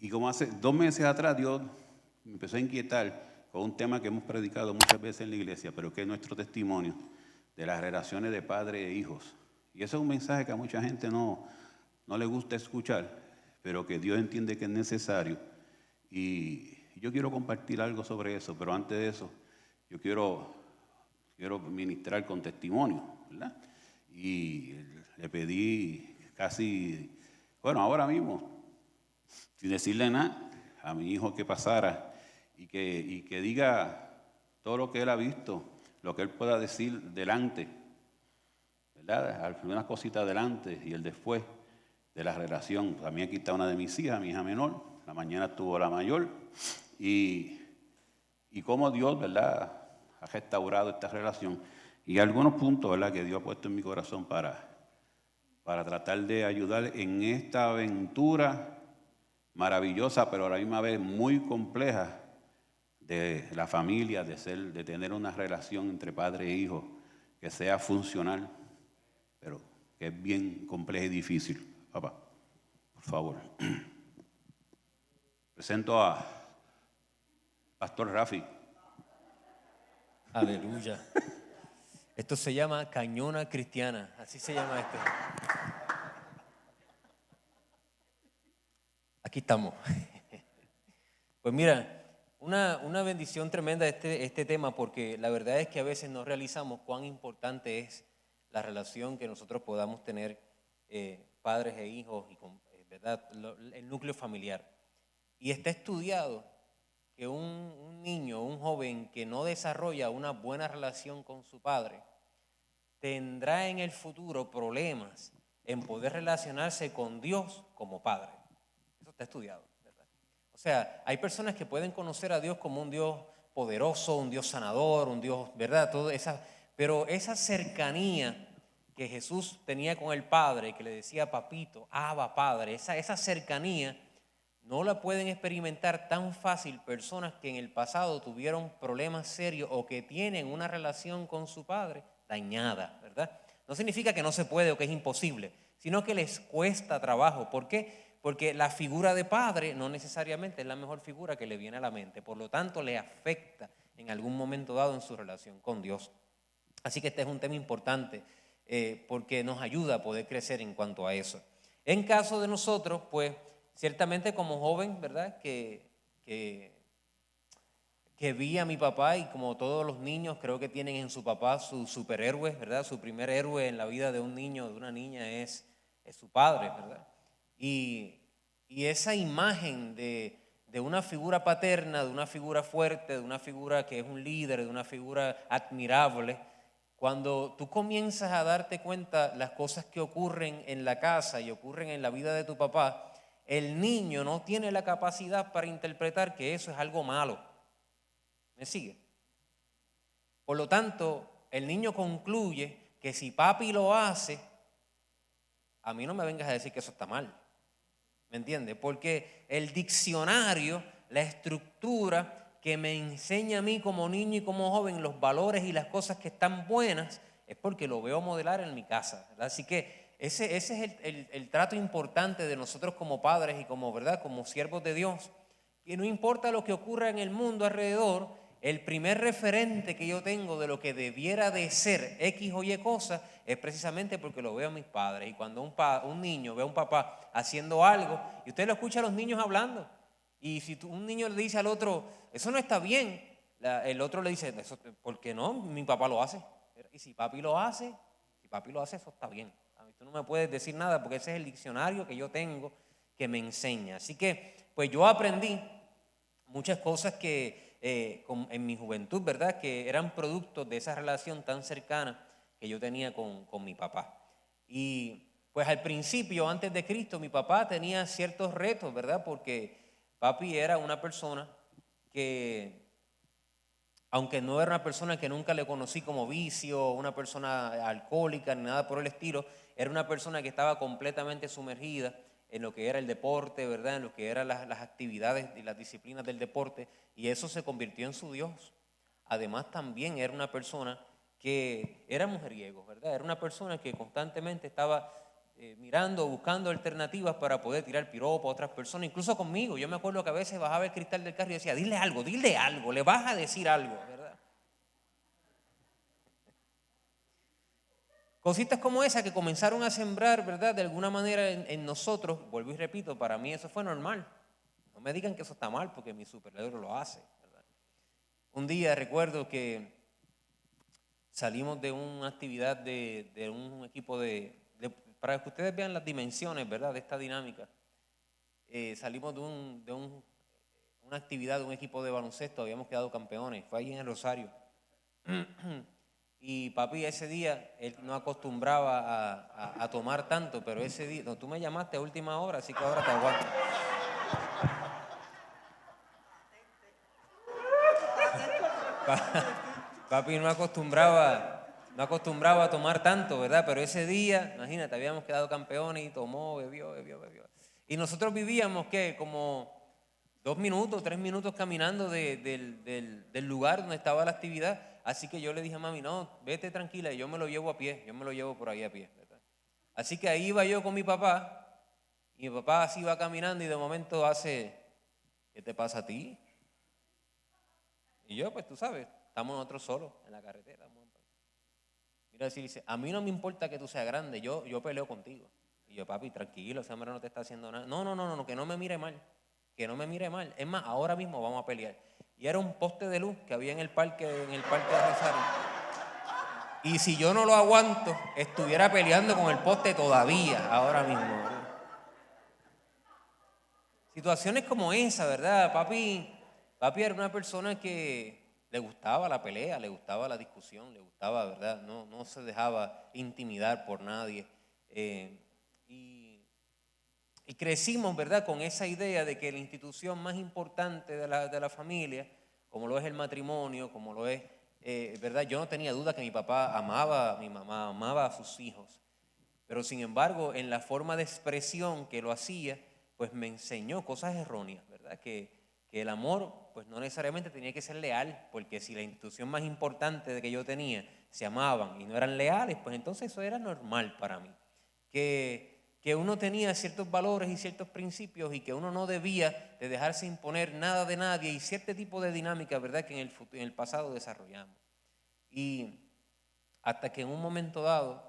Y como hace 2 meses atrás Dios me empezó a inquietar con un tema que hemos predicado muchas veces en la iglesia, pero que es nuestro testimonio de las relaciones de padre e hijos. Y ese es un mensaje que a mucha gente no le gusta escuchar, pero que Dios entiende que es necesario. Y yo quiero compartir algo sobre eso, pero antes de eso, yo quiero ministrar con testimonio, ¿verdad? Y le pedí casi, bueno, ahora mismo, sin decirle nada, a mi hijo que pasara y que diga todo lo que él ha visto, lo que él pueda decir delante, ¿verdad? Algunas cositas delante y el después de la relación. También aquí está una de mis hijas, mi hija menor, la mañana estuvo la mayor, y cómo Dios, ¿verdad?, ha restaurado esta relación. Y algunos puntos, ¿verdad?, que Dios ha puesto en mi corazón para tratar de ayudar en esta aventura maravillosa, pero a la misma vez muy compleja, de la familia, de tener una relación entre padre e hijo que sea funcional, pero que es bien compleja y difícil. Papá, por favor. Presento a Pastor Rafi. Aleluya. Esto se llama Cañona Cristiana, así se llama esto. Aquí estamos. Pues mira, una bendición tremenda este tema, porque la verdad es que a veces no realizamos cuán importante es la relación que nosotros podamos tener padres e hijos y con, ¿verdad?, el núcleo familiar. Y está estudiado que un niño, un joven que no desarrolla una buena relación con su padre, tendrá en el futuro problemas en poder relacionarse con Dios como padre. Eso está estudiado, ¿verdad? O sea, hay personas que pueden conocer a Dios como un Dios poderoso, un Dios sanador, un Dios, ¿verdad? Pero esa cercanía que Jesús tenía con el Padre, que le decía papito, Abba, Padre, esa cercanía no la pueden experimentar tan fácil personas que en el pasado tuvieron problemas serios o que tienen una relación con su padre dañada, ¿verdad? No significa que no se puede o que es imposible, sino que les cuesta trabajo. ¿Por qué? Porque la figura de padre no necesariamente es la mejor figura que le viene a la mente, por lo tanto le afecta en algún momento dado en su relación con Dios. Así que este es un tema importante porque nos ayuda a poder crecer en cuanto a eso. En caso de nosotros, pues ciertamente como joven, ¿verdad?, que vi a mi papá, y como todos los niños creo que tienen en su papá su superhéroe, ¿verdad? Su primer héroe en la vida de un niño o de una niña es su padre, ¿verdad? Y esa imagen de una figura paterna, de una figura fuerte, de una figura que es un líder, de una figura admirable, cuando tú comienzas a darte cuenta las cosas que ocurren en la casa y ocurren en la vida de tu papá, el niño no tiene la capacidad para interpretar que eso es algo malo. ¿Me sigue? Por lo tanto, el niño concluye que si papi lo hace, a mí no me vengas a decir que eso está mal. ¿Me entiendes? Porque el diccionario, la estructura que me enseña a mí como niño y como joven los valores y las cosas que están buenas, es porque lo veo modelar en mi casa, ¿verdad? Así que ese es el trato importante de nosotros como padres y como, ¿verdad?, como siervos de Dios. Y no importa lo que ocurra en el mundo alrededor, el primer referente que yo tengo de lo que debiera de ser X o Y cosa es precisamente porque lo veo a mis padres. Y cuando un niño ve a un papá haciendo algo, y usted lo escucha a los niños hablando, y si un niño le dice al otro, eso no está bien, el otro le dice, eso, ¿por qué no? Mi papá lo hace. Y si papi lo hace, eso está bien. A mí tú no me puedes decir nada porque ese es el diccionario que yo tengo que me enseña. Así que, pues yo aprendí muchas cosas que en mi juventud, ¿verdad?, que eran productos de esa relación tan cercana que yo tenía con mi papá. Y pues al principio, antes de Cristo, mi papá tenía ciertos retos, ¿verdad?, porque papi era una persona que, aunque no era una persona que nunca le conocí como vicio, una persona alcohólica ni nada por el estilo, era una persona que estaba completamente sumergida en lo que era el deporte, ¿verdad?, en lo que eran las actividades y las disciplinas del deporte, y eso se convirtió en su Dios. Además también era una persona que era mujeriego, ¿verdad? Era una persona que constantemente estaba mirando, buscando alternativas para poder tirar piropo a otras personas, incluso conmigo. Yo me acuerdo que a veces bajaba el cristal del carro y decía, dile algo, le vas a decir algo, ¿verdad? Cositas como esas que comenzaron a sembrar, ¿verdad? De alguna manera en nosotros, vuelvo y repito, para mí eso fue normal. No me digan que eso está mal porque mi superhéroe lo hace, ¿verdad? Un día recuerdo que salimos de una actividad de un equipo para que ustedes vean las dimensiones, ¿verdad?, de esta dinámica. Salimos de una actividad de un equipo de baloncesto, habíamos quedado campeones, fue ahí en el Rosario. Y papi, ese día, él no acostumbraba a tomar tanto, pero ese día, no, tú me llamaste a última hora, así que ahora te aguanto. Papi no acostumbraba a tomar tanto, ¿verdad? Pero ese día, imagínate, habíamos quedado campeones y tomó, bebió. Y nosotros vivíamos, ¿qué? Como 2 minutos, 3 minutos caminando del lugar donde estaba la actividad. Así que yo le dije a mami, no, vete tranquila, yo me lo llevo a pie, yo me lo llevo por ahí a pie, ¿verdad? Así que ahí iba yo con mi papá, y mi papá así iba caminando y de momento hace, ¿qué te pasa a ti? Y yo, pues tú sabes, estamos nosotros solos en la carretera. Mira, así dice, a mí no me importa que tú seas grande, yo peleo contigo. Y yo, papi, tranquilo, ese hombre no te está haciendo nada. No, que no me mire mal, Es más, ahora mismo vamos a pelear. Y era un poste de luz que había en el parque de Rosario. Y si yo no lo aguanto, estuviera peleando con el poste todavía, ahora mismo. Situaciones como esa, ¿verdad? Papi era una persona que le gustaba la pelea, le gustaba la discusión, le gustaba, ¿verdad? No se dejaba intimidar por nadie. Y crecimos, ¿verdad?, con esa idea de que la institución más importante de la familia, como lo es el matrimonio, como lo es, ¿verdad? Yo no tenía duda que mi papá amaba, mi mamá amaba a sus hijos, pero sin embargo, en la forma de expresión que lo hacía, pues me enseñó cosas erróneas, ¿verdad? Que el amor, pues no necesariamente tenía que ser leal, porque si la institución más importante de que yo tenía se amaban y no eran leales, pues entonces eso era normal para mí. Que uno tenía ciertos valores y ciertos principios y que uno no debía de dejarse imponer nada de nadie y cierto tipo de dinámica, ¿verdad?, que en el pasado desarrollamos. Y hasta que en un momento dado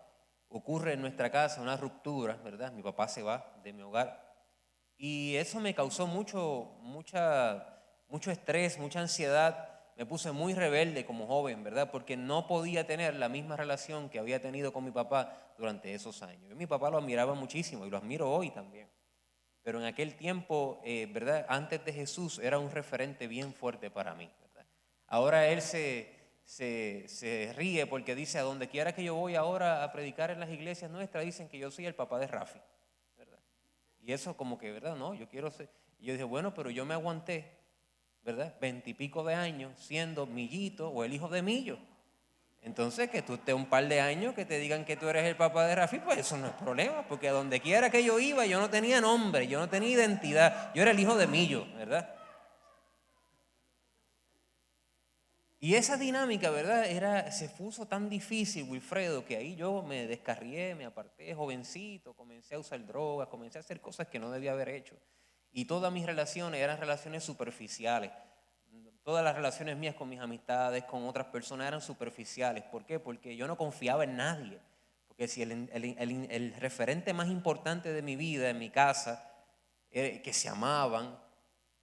ocurre en nuestra casa una ruptura, ¿verdad? Mi papá se va de mi hogar y eso me causó mucho estrés, mucha ansiedad. Me puse muy rebelde como joven, ¿verdad? Porque no podía tener la misma relación que había tenido con mi papá durante esos años. Yo mi papá lo admiraba muchísimo y lo admiro hoy también. Pero en aquel tiempo, ¿verdad?, antes de Jesús era un referente bien fuerte para mí, ¿verdad? Ahora él se ríe porque dice, a donde quiera que yo voy ahora a predicar en las iglesias nuestras, dicen que yo soy el papá de Rafi, ¿verdad? Y eso como que, ¿verdad? No, yo quiero ser. Y yo dije, bueno, pero yo me aguanté, ¿verdad?, 20 y pico de años siendo Millito o el hijo de Millo. Entonces, que tú estés un par de años que te digan que tú eres el papá de Rafi, pues eso no es problema, porque a donde quiera que yo iba, yo no tenía nombre, yo no tenía identidad, yo era el hijo de Millo, ¿verdad? Y esa dinámica, ¿verdad?, se puso tan difícil, Wilfredo, que ahí yo me descarrié, me aparté, jovencito, comencé a usar drogas, comencé a hacer cosas que no debía haber hecho. Y todas mis relaciones eran relaciones superficiales. Todas las relaciones mías con mis amistades, con otras personas eran superficiales. ¿Por qué? Porque yo no confiaba en nadie. Porque si el referente más importante de mi vida, en mi casa, que se amaban,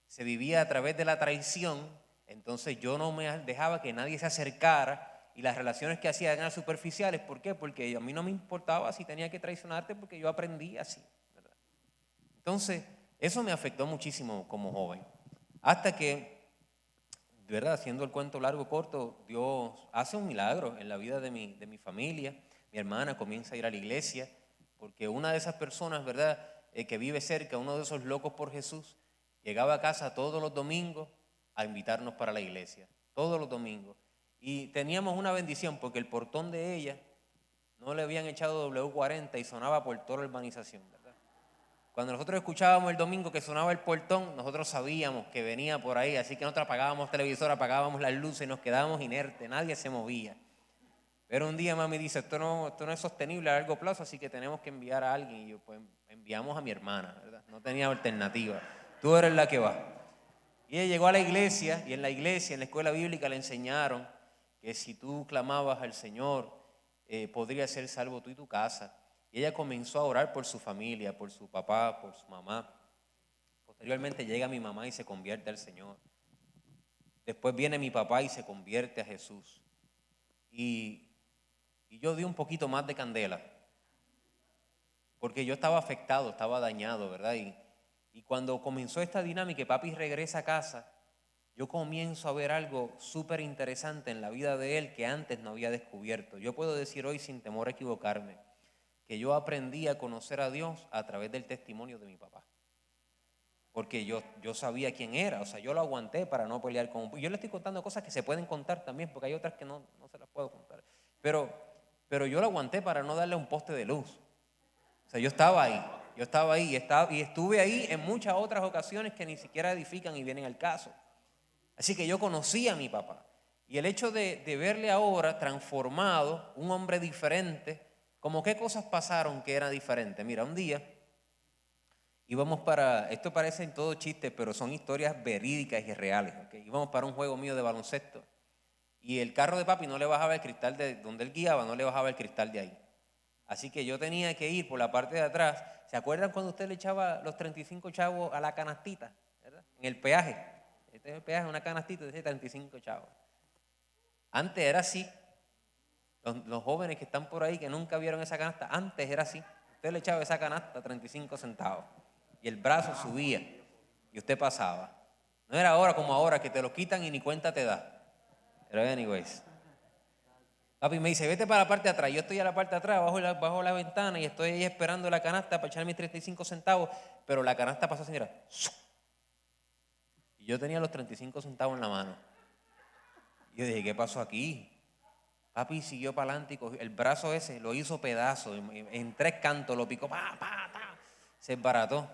se vivía a través de la traición, entonces yo no me dejaba que nadie se acercara y las relaciones que hacía eran superficiales. ¿Por qué? Porque a mí no me importaba si tenía que traicionarte porque yo aprendí así, ¿verdad? Entonces, eso me afectó muchísimo como joven. Hasta que, ¿verdad?, haciendo el cuento largo corto, Dios hace un milagro en la vida de mi familia. Mi hermana comienza a ir a la iglesia porque una de esas personas, ¿verdad?, que vive cerca, uno de esos locos por Jesús, llegaba a casa todos los domingos a invitarnos para la iglesia, todos los domingos. Y teníamos una bendición porque el portón de ella no le habían echado W40 y sonaba por toda la urbanización, ¿verdad? Cuando nosotros escuchábamos el domingo que sonaba el portón, nosotros sabíamos que venía por ahí, así que nosotros apagábamos televisor, apagábamos las luces y nos quedábamos inertes, nadie se movía. Pero un día mami dice, esto no es sostenible a largo plazo, así que tenemos que enviar a alguien. Y yo, pues enviamos a mi hermana, ¿verdad? No tenía alternativa. Tú eres la que va. Y ella llegó a la iglesia, y en la iglesia, en la escuela bíblica, le enseñaron que si tú clamabas al Señor, podrías ser salvo tú y tu casa. Y ella comenzó a orar por su familia, por su papá, por su mamá. Posteriormente llega mi mamá y se convierte al Señor. Después viene mi papá y se convierte a Jesús. Y yo di un poquito más de candela, porque yo estaba afectado, estaba dañado, ¿verdad? Y cuando comenzó esta dinámica y papi regresa a casa, yo comienzo a ver algo súper interesante en la vida de él que antes no había descubierto. Yo puedo decir hoy sin temor a equivocarme que yo aprendí a conocer a Dios a través del testimonio de mi papá. Porque yo sabía quién era, o sea, yo lo aguanté para no pelear con... Yo le estoy contando cosas que se pueden contar también, porque hay otras que no se las puedo contar. Pero yo lo aguanté para no darle un poste de luz. O sea, yo estaba ahí y estuve ahí en muchas otras ocasiones que ni siquiera edifican y vienen al caso. Así que yo conocí a mi papá. Y el hecho de verle ahora transformado, un hombre diferente, como qué cosas pasaron que eran diferentes. Mira, un día íbamos esto parece en todo chiste, pero son historias verídicas y reales. ¿Okay? Íbamos para un juego mío de baloncesto y el carro de papi no le bajaba el cristal de donde él guiaba, no le bajaba el cristal de ahí. Así que yo tenía que ir por la parte de atrás. ¿Se acuerdan cuando usted le echaba los 35 chavos a la canastita? ¿Verdad? En el peaje. Este es el peaje, una canastita de 35 chavos. Antes era así. Los jóvenes que están por ahí que nunca vieron esa canasta, antes era así. Usted le echaba esa canasta 35 centavos y el brazo subía y usted pasaba. No era ahora como ahora que te lo quitan y ni cuenta te da. Pero anyways. Papi me dice, vete para la parte de atrás. Yo estoy a la parte de atrás, bajo la ventana y estoy ahí esperando la canasta para echar mis 35 centavos, pero la canasta pasó así, mira. Y yo tenía los 35 centavos en la mano. Y yo dije, ¿qué pasó aquí? Papi siguió para adelante y cogió el brazo ese, lo hizo pedazo, en 3 cantos, lo picó, se embarató.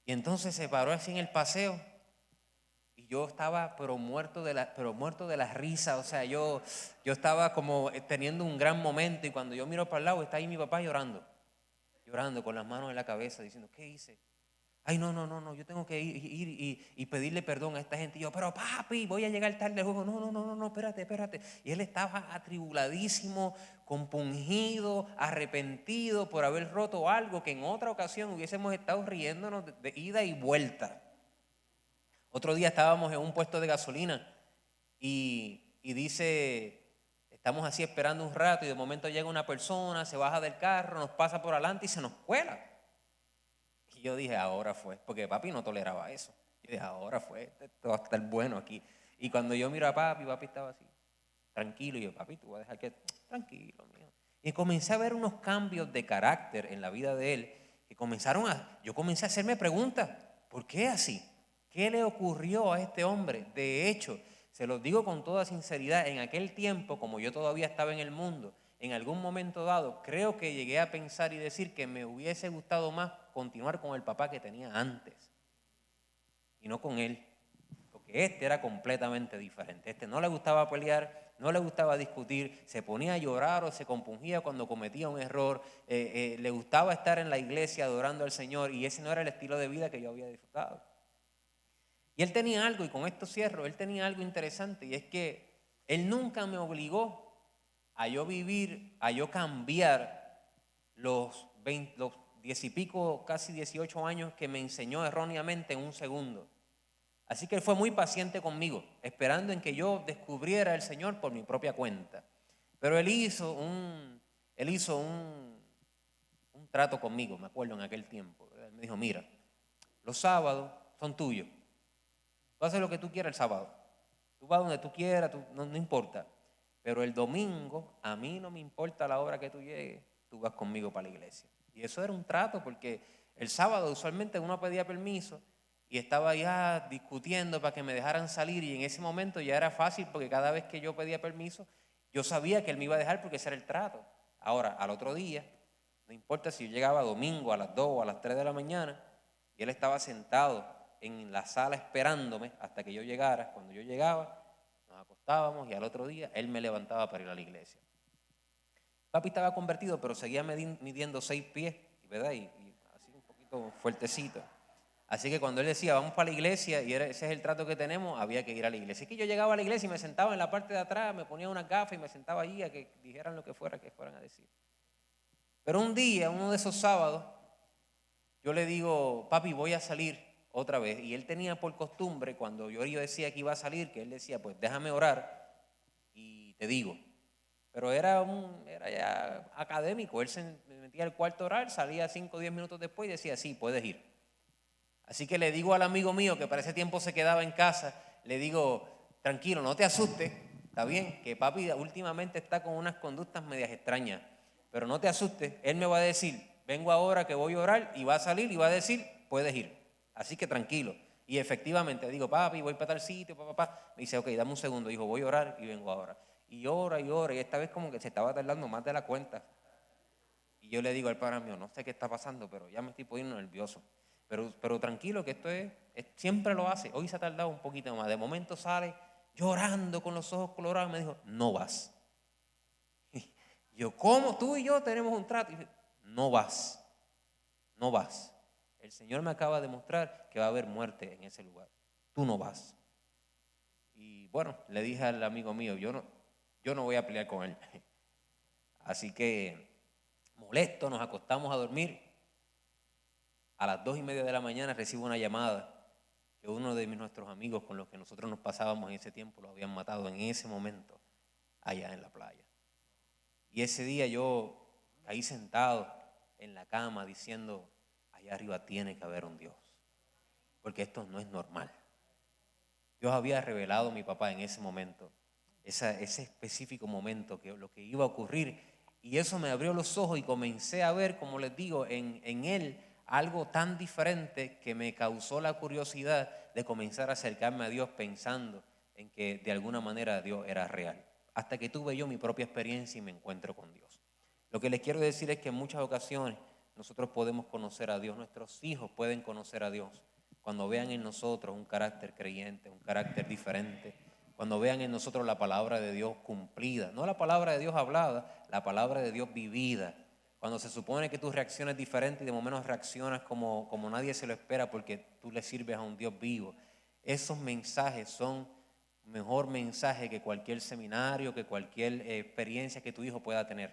Y entonces se paró así en el paseo y yo estaba pero muerto de la risa, o sea, yo estaba como teniendo un gran momento y cuando yo miro para el lado está ahí mi papá llorando con las manos en la cabeza diciendo, ¿qué hice? Ay, no, yo tengo que ir y pedirle perdón a esta gente. Y yo, pero papi, voy a llegar tarde al juego. No, espérate. Y él estaba atribuladísimo, compungido, arrepentido por haber roto algo que en otra ocasión hubiésemos estado riéndonos de ida y vuelta. Otro día estábamos en un puesto de gasolina y dice, estamos así esperando un rato y de momento llega una persona, se baja del carro, nos pasa por adelante y se nos cuela. Y yo dije, ahora fue, porque papi no toleraba eso. Yo dije, ahora fue, esto va a estar bueno aquí. Y cuando yo miro a papi estaba así, tranquilo. Y yo, papi, tú vas a dejar que, tranquilo, mío. Y comencé a ver unos cambios de carácter en la vida de él, que yo comencé a hacerme preguntas, ¿por qué así? ¿Qué le ocurrió a este hombre? De hecho, se los digo con toda sinceridad, en aquel tiempo, como yo todavía estaba en el mundo, en algún momento dado, creo que llegué a pensar y decir que me hubiese gustado más continuar con el papá que tenía antes y no con él, porque este era completamente diferente. Este no le gustaba pelear, no le gustaba discutir, se ponía a llorar o se compungía cuando cometía un error, le gustaba estar en la iglesia adorando al Señor y ese no era el estilo de vida que yo había disfrutado. Y él tenía algo, y con esto cierro, él tenía algo interesante y es que él nunca me obligó a yo vivir, a yo cambiar los 10 y pico, casi 18 años que me enseñó erróneamente en un segundo. Así que él fue muy paciente conmigo, esperando en que yo descubriera al Señor por mi propia cuenta. Pero él hizo un trato conmigo, me acuerdo en aquel tiempo. Él me dijo, mira, los sábados son tuyos. Tú haces lo que tú quieras el sábado. Tú vas donde tú quieras, no importa. Pero el domingo, a mí no me importa la hora que tú llegues, tú vas conmigo para la iglesia. Y eso era un trato porque el sábado usualmente uno pedía permiso y estaba ya discutiendo para que me dejaran salir y en ese momento ya era fácil porque cada vez que yo pedía permiso, yo sabía que él me iba a dejar porque ese era el trato. Ahora, al otro día, no importa si yo llegaba domingo a las 2 o a las 3 de la mañana y él estaba sentado en la sala esperándome hasta que yo llegara. Cuando yo llegaba, nos acostábamos acostábamos y al otro día él me levantaba para ir a la iglesia. Papi estaba convertido, pero seguía midiendo 6 pies, ¿verdad? Y así un poquito fuertecito. Así que cuando él decía, vamos para la iglesia, y ese es el trato que tenemos, había que ir a la iglesia. Es que yo llegaba a la iglesia y me sentaba en la parte de atrás, me ponía unas gafas y me sentaba allí a que dijeran lo que fueran a decir. Pero un día, uno de esos sábados, yo le digo, papi, voy a salir otra vez. Y él tenía por costumbre, cuando yo decía que iba a salir, que él decía, pues déjame orar y te digo. Pero era ya académico. Él se metía al cuarto a orar, salía 5 o 10 minutos después y decía, sí, puedes ir. Así que le digo al amigo mío, que para ese tiempo se quedaba en casa, le digo, tranquilo, no te asustes, está bien, que papi últimamente está con unas conductas medias extrañas, pero no te asustes, él me va a decir, vengo ahora que voy a orar, y va a salir y va a decir, puedes ir. Así que tranquilo. Y efectivamente, digo, papi, voy para tal sitio, papá. Me dice, ok, dame un segundo. Dijo, voy a orar y vengo ahora. Y ora, y esta vez como que se estaba tardando más de la cuenta. Y yo le digo al padre mío, no sé qué está pasando, pero ya me estoy poniendo nervioso. Pero tranquilo, que esto siempre lo hace. Hoy se ha tardado un poquito más. De momento sale llorando con los ojos colorados y me dijo, no vas. Yo, ¿cómo? Tú y yo tenemos un trato. Y dije, no vas, no vas. El Señor me acaba de mostrar que va a haber muerte en ese lugar. Tú no vas. Y bueno, le dije al amigo mío, yo no voy a pelear con él. Así que, molesto, nos acostamos a dormir. A las 2:30 de la mañana recibo una llamada que uno de nuestros amigos con los que nosotros nos pasábamos en ese tiempo lo habían matado en ese momento allá en la playa. Y ese día yo caí sentado en la cama diciendo, allá arriba tiene que haber un Dios, porque esto no es normal. Dios había revelado a mi papá en ese momento, ese específico momento, que lo que iba a ocurrir, y eso me abrió los ojos y comencé a ver, como les digo, en él algo tan diferente que me causó la curiosidad de comenzar a acercarme a Dios pensando en que de alguna manera Dios era real. Hasta que tuve yo mi propia experiencia y me encuentro con Dios. Lo que les quiero decir es que en muchas ocasiones nosotros podemos conocer a Dios, nuestros hijos pueden conocer a Dios cuando vean en nosotros un carácter creyente, un carácter diferente, cuando vean en nosotros la palabra de Dios cumplida, no la palabra de Dios hablada, la palabra de Dios vivida. Cuando se supone que tú reacciones diferente y de momento reaccionas como nadie se lo espera porque tú le sirves a un Dios vivo. Esos mensajes son mejor mensaje que cualquier seminario, que cualquier experiencia que tu hijo pueda tener.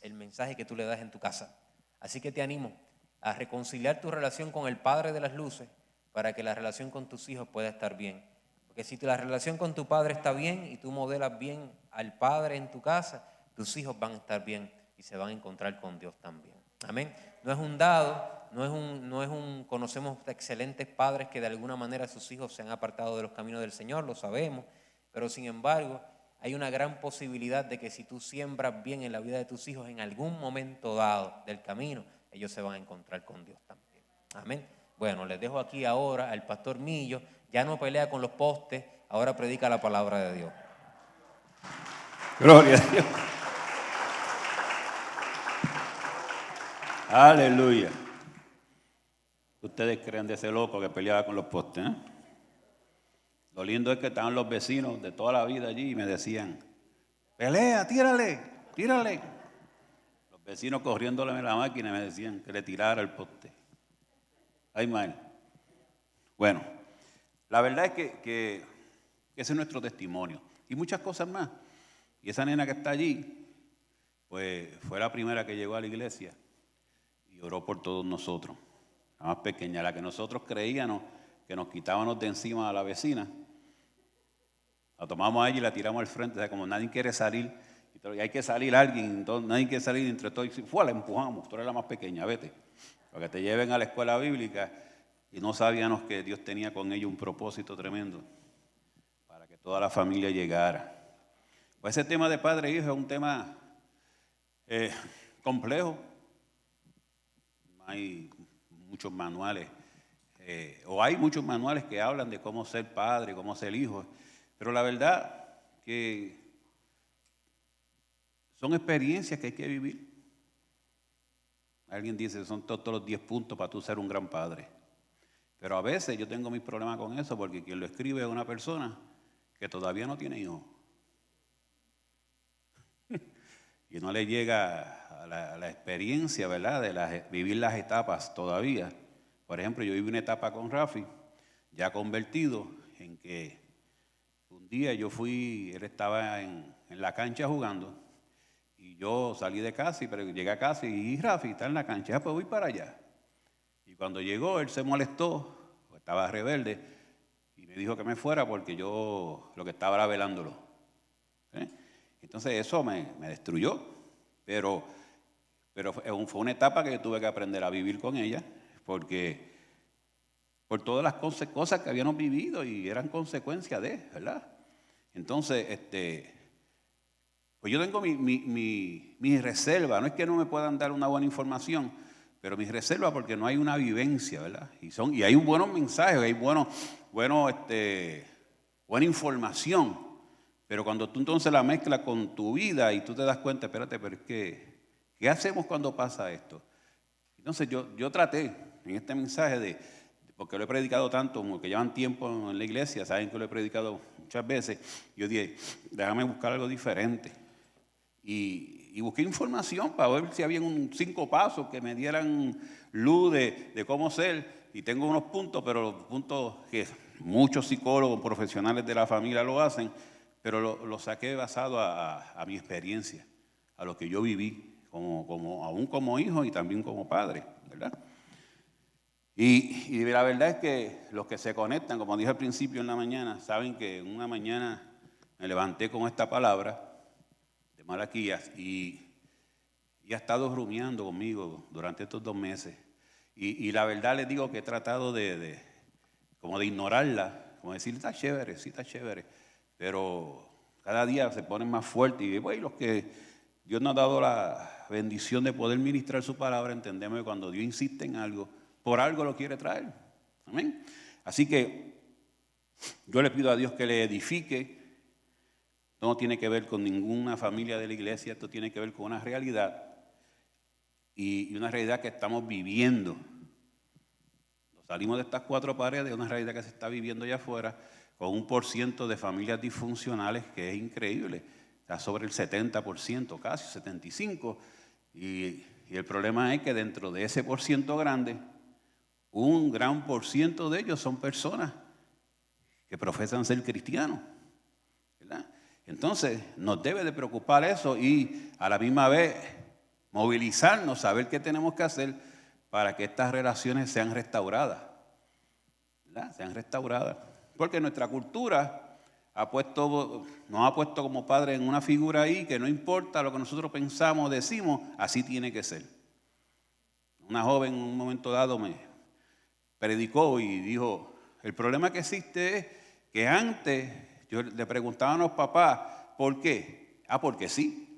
El mensaje que tú le das en tu casa. Así que te animo a reconciliar tu relación con el Padre de las luces para que la relación con tus hijos pueda estar bien. Porque si la relación con tu padre está bien y tú modelas bien al Padre en tu casa, tus hijos van a estar bien y se van a encontrar con Dios también. Amén. No es un dado, conocemos excelentes padres que de alguna manera sus hijos se han apartado de los caminos del Señor, lo sabemos, pero sin embargo hay una gran posibilidad de que si tú siembras bien en la vida de tus hijos, en algún momento dado del camino, ellos se van a encontrar con Dios también. Amén. Bueno, les dejo aquí ahora al pastor Millo. Ya no pelea con los postes, ahora predica la palabra de Dios. Gloria a Dios. Aleluya. Ustedes creen de ese loco que peleaba con los postes, ¿eh? Lo lindo es que estaban los vecinos de toda la vida allí y me decían, pelea, tírale. Los vecinos corriéndole en la máquina y me decían que le tirara el poste. Ay, mal. Bueno, la verdad es que ese es nuestro testimonio y muchas cosas más. Y esa nena que está allí, pues fue la primera que llegó a la iglesia y oró por todos nosotros. La más pequeña, la que nosotros creíamos que nos quitábamos de encima a la vecina. La tomamos allí y la tiramos al frente, o sea, como nadie quiere salir, y hay que salir alguien, entonces nadie quiere salir entre todos, y la empujamos, tú eres la más pequeña, vete, para que te lleven a la escuela bíblica, y no sabíamos que Dios tenía con ellos un propósito tremendo, para que toda la familia llegara. Pues ese tema de padre e hijo es un tema complejo, hay muchos manuales, hay muchos manuales que hablan de cómo ser padre, cómo ser hijo, pero la verdad que son experiencias que hay que vivir. Alguien dice, son todos los 10 puntos para tú ser un gran padre. Pero a veces yo tengo mis problemas con eso porque quien lo escribe es una persona que todavía no tiene hijos y no le llega a la experiencia, ¿verdad?, de vivir las etapas todavía. Por ejemplo, yo viví una etapa con Rafi, ya convertido, en que un día él estaba en la cancha jugando, y yo salí de casa, pero llegué a casa y Rafi está en la cancha, pues voy para allá. Y cuando llegó, él se molestó, estaba rebelde, y me dijo que me fuera porque yo lo que estaba era velándolo. Entonces eso me destruyó, pero fue una etapa que tuve que aprender a vivir con ella, porque por todas las cosas que habíamos vivido y eran consecuencias de, ¿verdad? Entonces, pues yo tengo mi reserva, no es que no me puedan dar una buena información, pero mi reserva porque no hay una vivencia, ¿verdad? Y hay un buenos mensajes, hay buena información. Pero cuando tú entonces la mezclas con tu vida y tú te das cuenta, espérate, pero es que, ¿qué hacemos cuando pasa esto? Entonces yo traté en este mensaje porque lo he predicado tanto, como que llevan tiempo en la iglesia, saben que lo he predicado muchas veces, yo dije, déjame buscar algo diferente. Y busqué información para ver si había 5 pasos que me dieran luz de cómo ser. Y tengo unos puntos, pero los puntos que muchos psicólogos profesionales de la familia lo hacen, pero lo saqué basado a mi experiencia, a lo que yo viví, aún como hijo y también como padre, ¿verdad? Y la verdad es que los que se conectan, como dije al principio en la mañana, saben que una mañana me levanté con esta palabra de Malaquías y ha estado rumiando conmigo durante estos 2 meses. Y la verdad les digo que he tratado como de ignorarla, como decir, está chévere, sí está chévere, pero cada día se ponen más fuertes. Y bueno, los que Dios nos ha dado la bendición de poder ministrar su palabra, entendemos que cuando Dios insiste en algo, por algo lo quiere traer. Amén. Así que yo le pido a Dios que le edifique. Esto no tiene que ver con ninguna familia de la iglesia, esto tiene que ver con una realidad y una realidad que estamos viviendo. Salimos de estas 4 paredes, una realidad que se está viviendo allá afuera, con 1% de familias disfuncionales que es increíble, está sobre el 70%, casi 75%, y el problema es que dentro de ese por ciento grande, un gran por ciento de ellos son personas que profesan ser cristianos, ¿verdad? Entonces nos debe de preocupar eso y a la misma vez movilizarnos, saber qué tenemos que hacer para que estas relaciones sean restauradas, ¿verdad? Sean restauradas. Porque nuestra cultura nos ha puesto como padres en una figura ahí que no importa lo que nosotros pensamos, decimos, así tiene que ser. Una joven en un momento dado me predicó y dijo, el problema que existe es que antes yo le preguntaba a los papás, ¿por qué? Porque sí.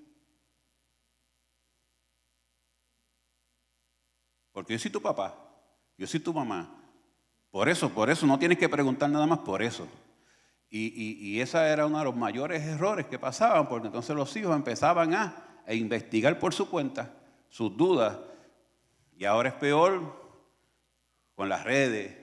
Porque yo soy tu papá, yo soy tu mamá. Por eso no tienes que preguntar nada más por eso. Y ese era uno de los mayores errores que pasaban, porque entonces los hijos empezaban a investigar por su cuenta sus dudas. Y ahora es peor con las redes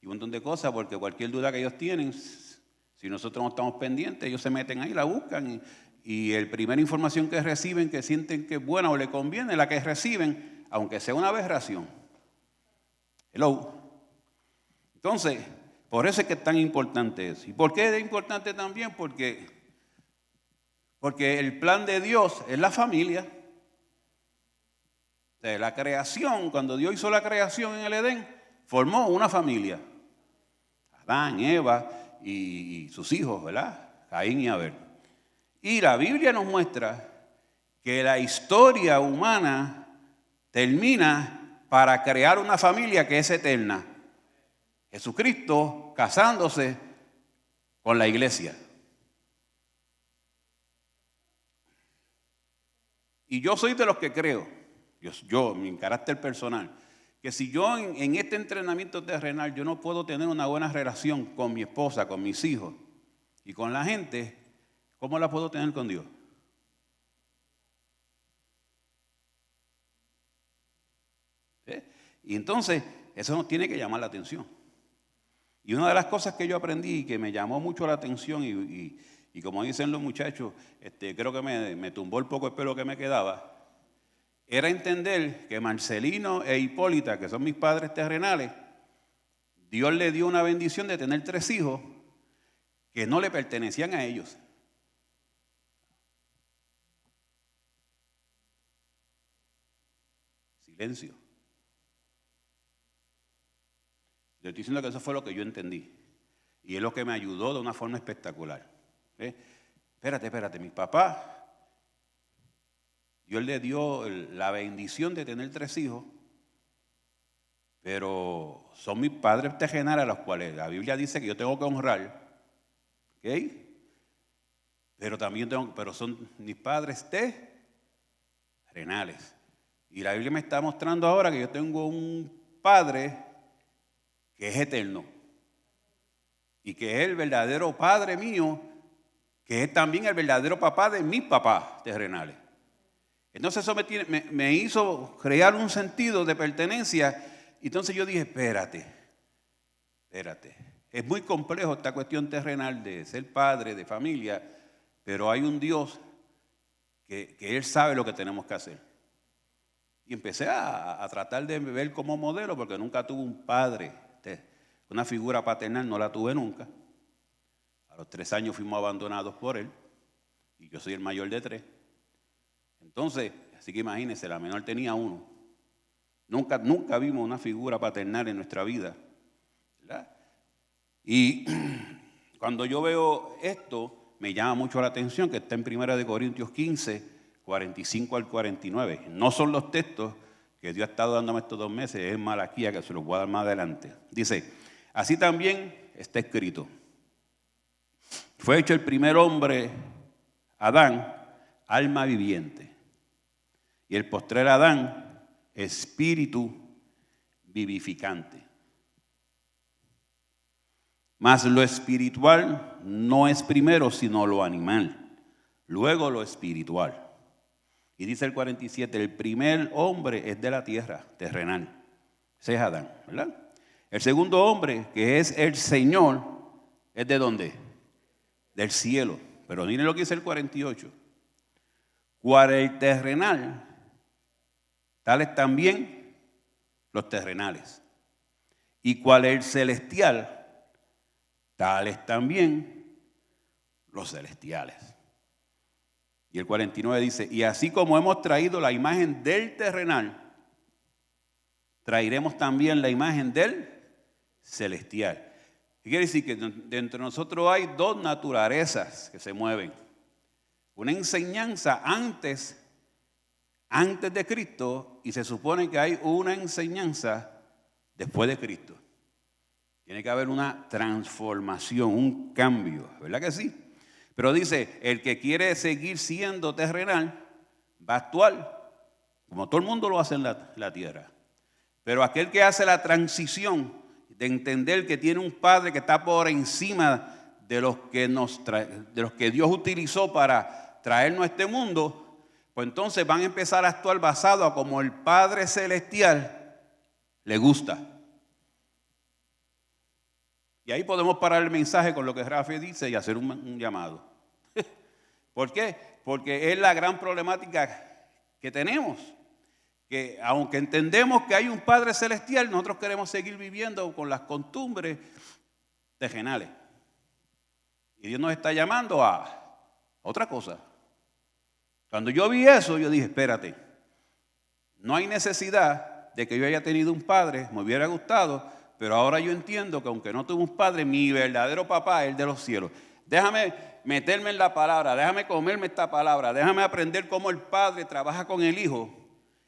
y un montón de cosas, porque cualquier duda que ellos tienen, si nosotros no estamos pendientes, ellos se meten ahí, la buscan y la primera información que reciben, que sienten que es buena o le conviene, la que reciben, aunque sea una aberración. Hello. Entonces, por eso es que es tan importante eso. ¿Y por qué es importante también? Porque el plan de Dios es la familia. O sea, la creación, cuando Dios hizo la creación en el Edén, formó una familia. Adán, Eva y sus hijos, ¿verdad? Caín y Abel. Y la Biblia nos muestra que la historia humana termina para crear una familia que es eterna. Jesucristo casándose con la iglesia. Y yo soy de los que creo, yo mi carácter personal, que si yo en este entrenamiento terrenal yo no puedo tener una buena relación con mi esposa, con mis hijos y con la gente, ¿cómo la puedo tener con Dios? ¿Sí? Y entonces eso nos tiene que llamar la atención. Y una de las cosas que yo aprendí y que me llamó mucho la atención y como dicen los muchachos, creo que me tumbó el poco el pelo que me quedaba, era entender que Marcelino e Hipólita, que son mis padres terrenales, Dios le dio una bendición de tener 3 hijos que no le pertenecían a ellos. Silencio. Yo estoy diciendo que eso fue lo que yo entendí. Y es lo que me ayudó de una forma espectacular. Espérate, mi papá, Dios le dio la bendición de tener 3 hijos, pero son mis padres terrenales a los cuales la Biblia dice que yo tengo que honrar. ¿Ok? Pero son mis padres terrenales. Y la Biblia me está mostrando ahora que yo tengo un padre que es eterno. Y que es el verdadero padre mío, que es también el verdadero papá de mis papás terrenales. Entonces eso me hizo crear un sentido de pertenencia. Entonces yo dije, espérate. Es muy complejo esta cuestión terrenal de ser padre, de familia, pero hay un Dios que Él sabe lo que tenemos que hacer. Y empecé a tratar de ver como modelo, porque nunca tuve un padre, una figura paternal no la tuve nunca. A los 3 años fuimos abandonados por Él, y yo soy el mayor de 3. Entonces, así que imagínense, la menor tenía 1. Nunca vimos una figura paternal en nuestra vida, ¿verdad? Y cuando yo veo esto, me llama mucho la atención que está en 1 Corintios 15, 45 al 49. No son los textos que Dios ha estado dándome estos 2 meses, es Malaquía, que se los voy a dar más adelante. Dice, así también está escrito. Fue hecho el primer hombre, Adán, alma viviente. Y el postrer Adán, espíritu vivificante. Mas lo espiritual no es primero, sino lo animal. Luego lo espiritual. Y dice el 47, el primer hombre es de la tierra, terrenal. Ese es Adán, ¿verdad? El segundo hombre, que es el Señor, ¿es de dónde? Del cielo. Pero miren lo que dice el 48. Cual el terrenal, tales también los terrenales. Y cual el celestial, tales también los celestiales. Y el 49 dice, y así como hemos traído la imagen del terrenal, traeremos también la imagen del celestial. ¿Qué quiere decir? Que dentro de nosotros hay 2 naturalezas que se mueven. Una enseñanza antes de Cristo, y se supone que hay una enseñanza después de Cristo. Tiene que haber una transformación, un cambio, ¿verdad que sí? Pero dice, el que quiere seguir siendo terrenal va a actuar como todo el mundo lo hace en la tierra. Pero aquel que hace la transición de entender que tiene un Padre que está por encima de los que Dios utilizó para traernos a este mundo, pues entonces van a empezar a actuar basado a como el Padre Celestial le gusta. Y ahí podemos parar el mensaje con lo que Rafi dice y hacer un llamado. ¿Por qué? Porque es la gran problemática que tenemos. Que aunque entendemos que hay un Padre Celestial, nosotros queremos seguir viviendo con las costumbres terrenales. Y Dios nos está llamando a otra cosa. Cuando yo vi eso, yo dije, espérate, no hay necesidad de que yo haya tenido un padre, me hubiera gustado, pero ahora yo entiendo que aunque no tuve un padre, mi verdadero papá es el de los cielos. Déjame meterme en la palabra, déjame comerme esta palabra, déjame aprender cómo el Padre trabaja con el Hijo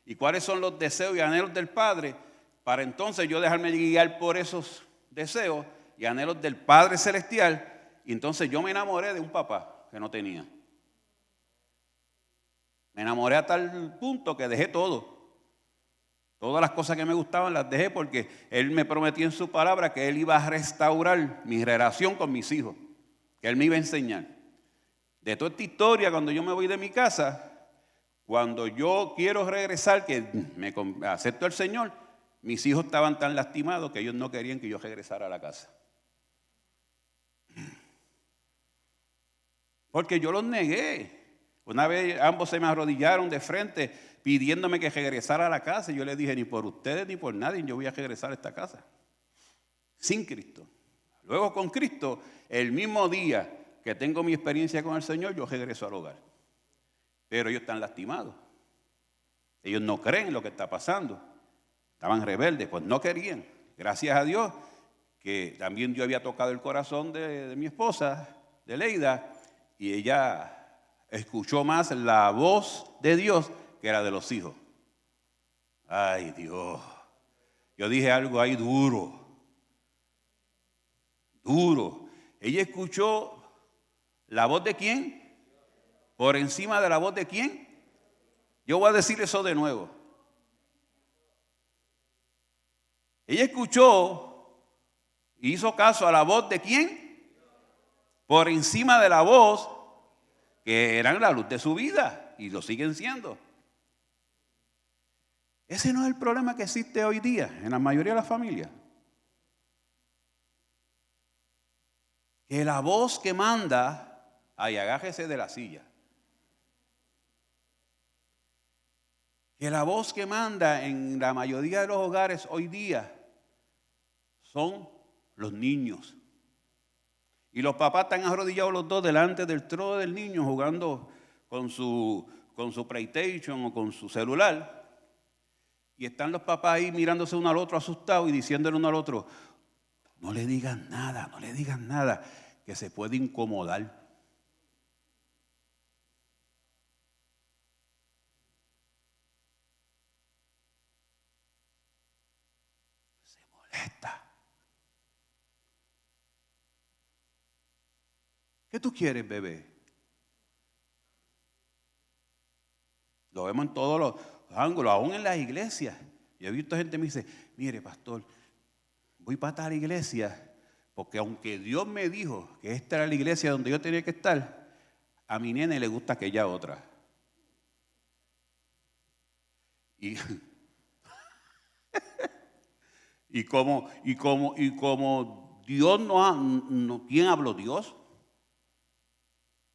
y cuáles son los deseos y anhelos del Padre, para entonces yo dejarme guiar por esos deseos y anhelos del Padre Celestial. Y entonces yo me enamoré de un papá que no tenía. Me enamoré a tal punto que dejé todo. Todas las cosas que me gustaban las dejé porque Él me prometió en su palabra que Él iba a restaurar mi relación con mis hijos, que Él me iba a enseñar. De toda esta historia, cuando yo me voy de mi casa, cuando yo quiero regresar, que me acepto al Señor, mis hijos estaban tan lastimados que ellos no querían que yo regresara a la casa. porque yo los negué. Una vez ambos se me arrodillaron de frente pidiéndome que regresara a la casa. Y yo les dije, ni por ustedes ni por nadie yo voy a regresar a esta casa. Sin Cristo. Luego con Cristo, el mismo día que tengo mi experiencia con el Señor, yo regreso al hogar. Pero ellos están lastimados. Ellos no creen lo que está pasando. Estaban rebeldes, pues no querían. Gracias a Dios que también yo había tocado el corazón de mi esposa, de Leida, y ella escuchó más la voz de Dios que la de los hijos. Ay, Dios. Yo dije algo ahí duro. Duro. Ella escuchó la voz de quién, por encima de la voz de quién. Yo voy a decir eso de nuevo. Ella escuchó y hizo caso a la voz de quién, por encima de la voz que eran la luz de su vida y lo siguen siendo. Ese no es el problema que existe hoy día en la mayoría de las familias. Que la voz que manda, ay, agájese de la silla. Que la voz que manda en la mayoría de los hogares hoy día son los niños. Y los papás están arrodillados los dos delante del trono del niño jugando con su PlayStation o con su celular. Y están los papás ahí mirándose uno al otro asustados y diciéndole uno al otro, no le digan nada, que se puede incomodar. Se molesta. ¿Qué tú quieres, bebé? Lo vemos en todos los ángulos, aún en las iglesias. Yo he visto gente que me dice, mire, pastor, voy para tal iglesia porque aunque Dios me dijo que esta era la iglesia donde yo tenía que estar, a mi nene le gusta aquella otra. Y como Dios no, ¿quién habló? Dios.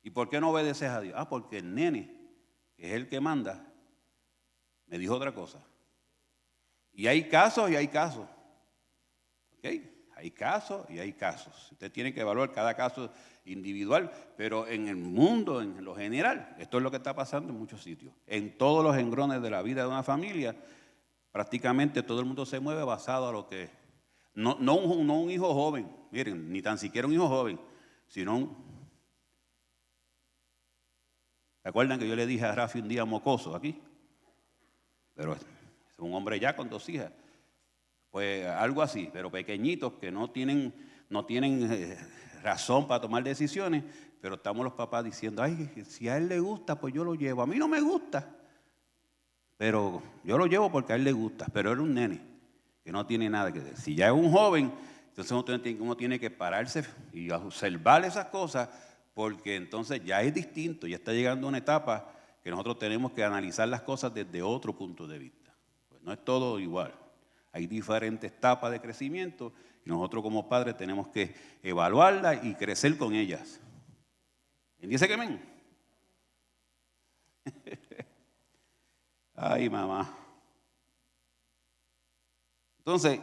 ¿Y por qué no obedeces a Dios? Porque el nene, que es el que manda, me dijo otra cosa. Y hay casos y hay casos. ¿Ok? Hay casos y hay casos. Usted tiene que evaluar cada caso individual, pero en el mundo, en lo general, esto es lo que está pasando en muchos sitios. En todos los engrones de la vida de una familia, prácticamente todo el mundo se mueve basado a lo que... No un hijo joven, miren, ni tan siquiera un hijo joven, sino un... ¿Se acuerdan que yo le dije a Rafi un día mocoso aquí? Pero es un hombre ya con 2 hijas. Pues algo así, pero pequeñitos que no tienen razón para tomar decisiones, pero estamos los papás diciendo, ay, si a él le gusta, pues yo lo llevo. A mí no me gusta, pero yo lo llevo porque a él le gusta. Pero era un nene que no tiene nada que decir. Si ya es un joven, entonces uno tiene que pararse y observar esas cosas, porque entonces ya es distinto, ya está llegando a una etapa que nosotros tenemos que analizar las cosas desde otro punto de vista. Pues no es todo igual. Hay diferentes etapas de crecimiento y nosotros como padres tenemos que evaluarlas y crecer con ellas. ¿Quién dice que amén? Ay, mamá. Entonces,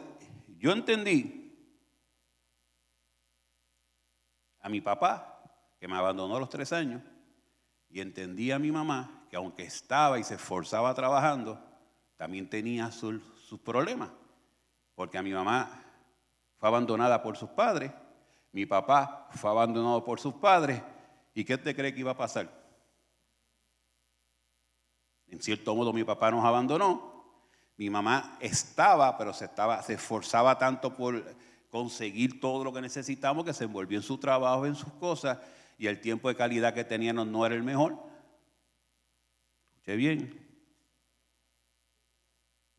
yo entendí a mi papá, que me abandonó a los 3 años, y entendí a mi mamá, que aunque estaba y se esforzaba trabajando, también tenía sus problemas. Porque a mi mamá fue abandonada por sus padres, mi papá fue abandonado por sus padres, ¿y qué te cree que iba a pasar? En cierto modo mi papá nos abandonó, mi mamá estaba, pero se esforzaba tanto por conseguir todo lo que necesitamos que se envolvió en su trabajo, en sus cosas, y el tiempo de calidad que teníamos no era el mejor. Escuché bien.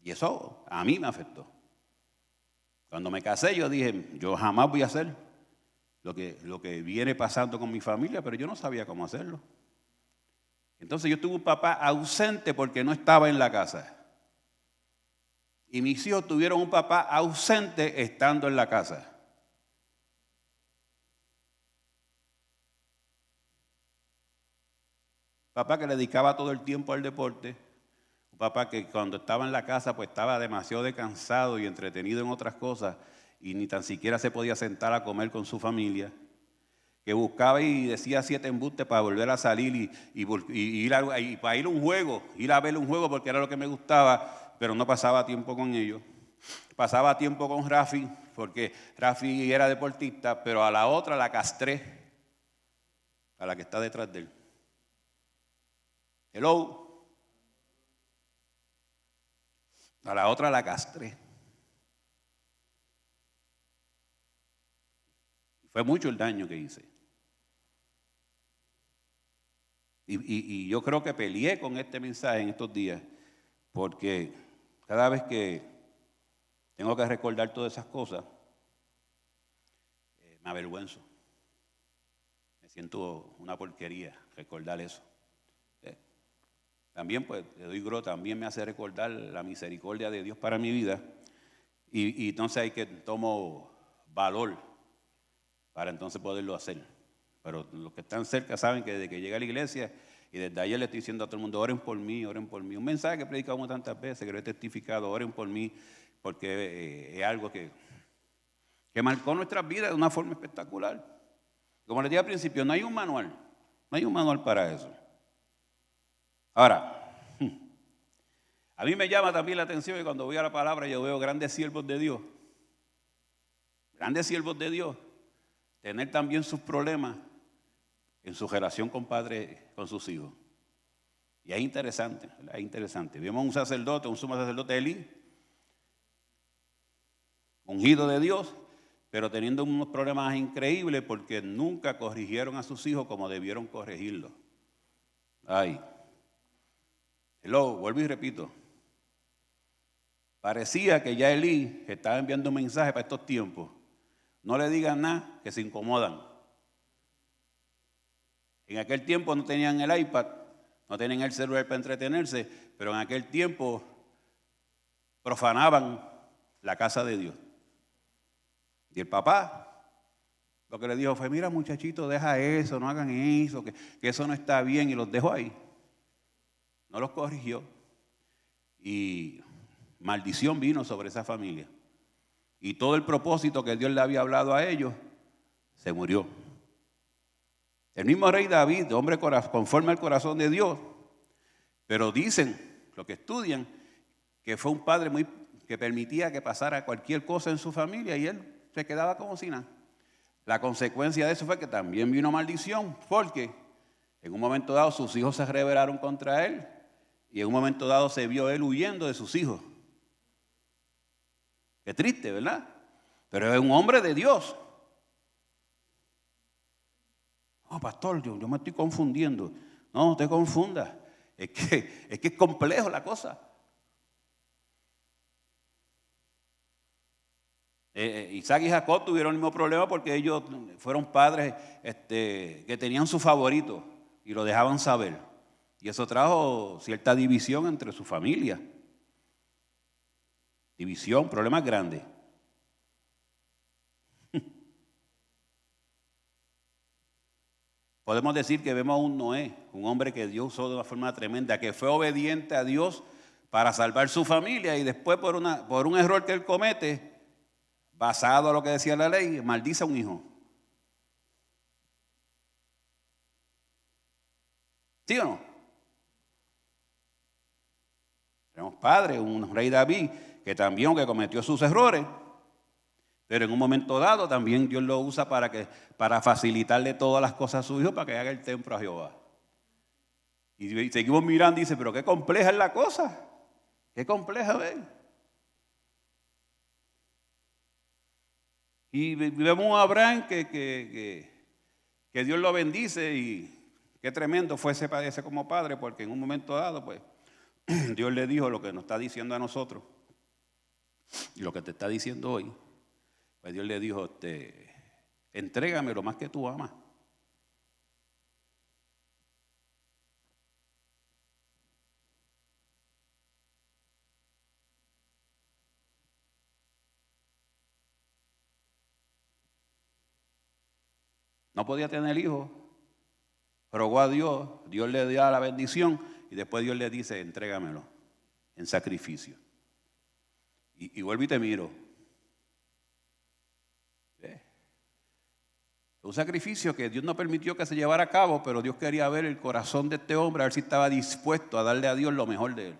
Y eso a mí me afectó. Cuando me casé yo dije, yo jamás voy a hacer lo que viene pasando con mi familia, pero yo no sabía cómo hacerlo. Entonces yo tuve un papá ausente porque no estaba en la casa. Y mis hijos tuvieron un papá ausente estando en la casa. papá que le dedicaba todo el tiempo al deporte, un papá que cuando estaba en la casa pues estaba demasiado cansado y entretenido en otras cosas y ni tan siquiera se podía sentar a comer con su familia, que buscaba y decía 7 embustes para volver a salir y para ir a un juego, ir a ver un juego porque era lo que me gustaba, pero no pasaba tiempo con ellos. Pasaba tiempo con Rafi, porque Rafi era deportista, pero a la otra la castré, a la que está detrás de él. Hello. A la otra la castré. Fue mucho el daño que hice. Y yo creo que peleé con este mensaje en estos días, porque cada vez que tengo que recordar todas esas cosas, me avergüenzo. Me siento una porquería recordar eso. También, pues, le doy gloria, también me hace recordar la misericordia de Dios para mi vida. Y entonces hay que tomo valor para entonces poderlo hacer. Pero los que están cerca saben que desde que llegué a la iglesia y desde ayer le estoy diciendo a todo el mundo, oren por mí, oren por mí. Un mensaje que he predicado tantas veces, que lo he testificado, oren por mí, porque es algo que marcó nuestras vidas de una forma espectacular. Como les dije al principio, no hay un manual para eso. Ahora, a mí me llama también la atención que cuando voy a la palabra yo veo grandes siervos de Dios, tener también sus problemas en su relación con padre, con sus hijos. Y es interesante, ¿verdad? Es interesante. Vemos un sacerdote, un sumo sacerdote Elí, ungido de Dios, pero teniendo unos problemas increíbles porque nunca corrigieron a sus hijos como debieron corregirlos. Vuelvo y repito. Parecía que ya Elí estaba enviando un mensaje para estos tiempos. No le digan nada, que se incomodan. En aquel tiempo no tenían el iPad, no tenían el celular para entretenerse, pero en aquel tiempo profanaban la casa de Dios. Y el papá lo que le dijo fue, mira muchachito, deja eso, no hagan eso, que eso no está bien, y los dejó ahí. No los corrigió. Y maldición vino sobre esa familia. Y todo el propósito que Dios le había hablado a ellos, se murió. El mismo rey David, hombre conforme al corazón de Dios, pero dicen, los que estudian, que fue un padre que permitía que pasara cualquier cosa en su familia y él se quedaba como si nada. La consecuencia de eso fue que también vino maldición, porque en un momento dado sus hijos se rebelaron contra él y en un momento dado se vio él huyendo de sus hijos. Qué triste, ¿verdad? Pero es un hombre de Dios. No, pastor, yo me estoy confundiendo. No te confundas. Es que es complejo la cosa. Isaac y Jacob tuvieron el mismo problema porque ellos fueron padres que tenían su favorito y lo dejaban saber. Y eso trajo cierta división entre su familia. División, problemas grandes. Podemos decir que vemos a un Noé, un hombre que Dios usó de una forma tremenda, que fue obediente a Dios para salvar su familia y después por un error que él comete, basado a lo que decía la ley, maldice a un hijo. ¿Sí o no? Tenemos padre, un rey David, que también aunque cometió sus errores, pero en un momento dado también Dios lo usa para facilitarle todas las cosas a su hijo para que haga el templo a Jehová. Y seguimos mirando y dice, pero qué compleja es la cosa. Qué compleja, ¿ven? Y vemos a Abraham que Dios lo bendice y qué tremendo fue ese como padre, porque en un momento dado, pues, Dios le dijo lo que nos está diciendo a nosotros y lo que te está diciendo hoy. Pues Dios le dijo, entrégame lo más que tú amas. No podía tener hijos, rogó a Dios, Dios le dio la bendición y después Dios le dice, entrégamelo en sacrificio. Y vuelvo y te miro. Un sacrificio que Dios no permitió que se llevara a cabo, pero Dios quería ver el corazón de este hombre, a ver si estaba dispuesto a darle a Dios lo mejor de él.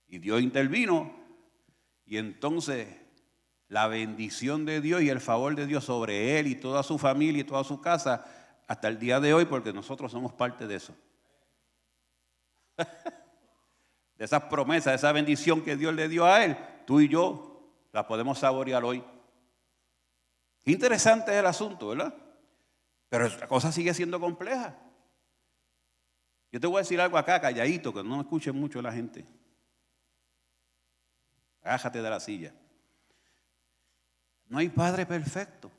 Y Dios intervino, y entonces la bendición de Dios y el favor de Dios sobre él y toda su familia y toda su casa, hasta el día de hoy, porque nosotros somos parte de eso. De esas promesas, de esa bendición que Dios le dio a él, tú y yo la podemos saborear hoy. Interesante es el asunto, ¿verdad? Pero la cosa sigue siendo compleja. Yo te voy a decir algo acá, calladito, que no me escuche mucho la gente. Agájate de la silla. No hay padre perfecto.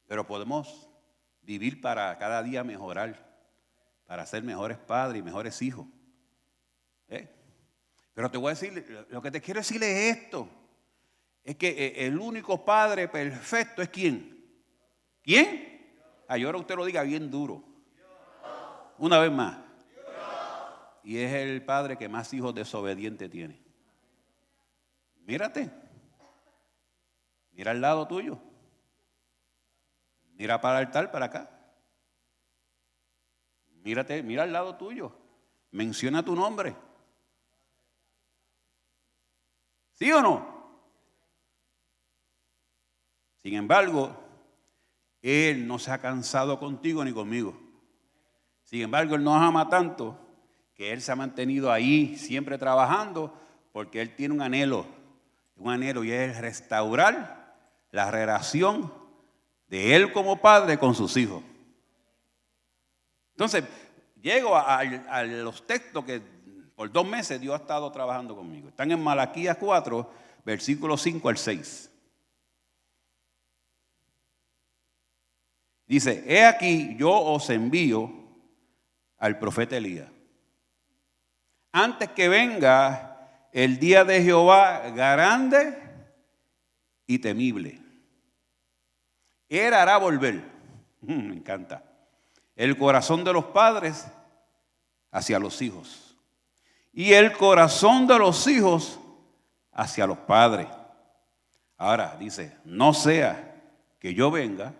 Pero podemos vivir para cada día mejorar, para ser mejores padres y mejores hijos. Pero te voy a decir, lo que te quiero decir es esto. Es que el único padre perfecto es ¿quién? ¿Quién? Y ahora usted lo diga bien duro. Una vez más. Y es el padre que más hijos desobedientes tiene. Mírate. Mira al lado tuyo. Mira para el altar, para acá. Mírate, mira al lado tuyo. Menciona tu nombre. ¿Sí o no? Sin embargo, Él no se ha cansado contigo ni conmigo. Sin embargo, Él nos ama tanto que Él se ha mantenido ahí siempre trabajando porque Él tiene un anhelo y es restaurar la relación de Él como padre con sus hijos. Entonces, llego a los textos que por 2 meses Dios ha estado trabajando conmigo. Están en Malaquías 4, versículos 5 al 6. Dice, he aquí yo os envío al profeta Elías. Antes que venga el día de Jehová grande y temible. Él hará volver, me encanta, el corazón de los padres hacia los hijos. Y el corazón de los hijos hacia los padres. Ahora dice, no sea que yo venga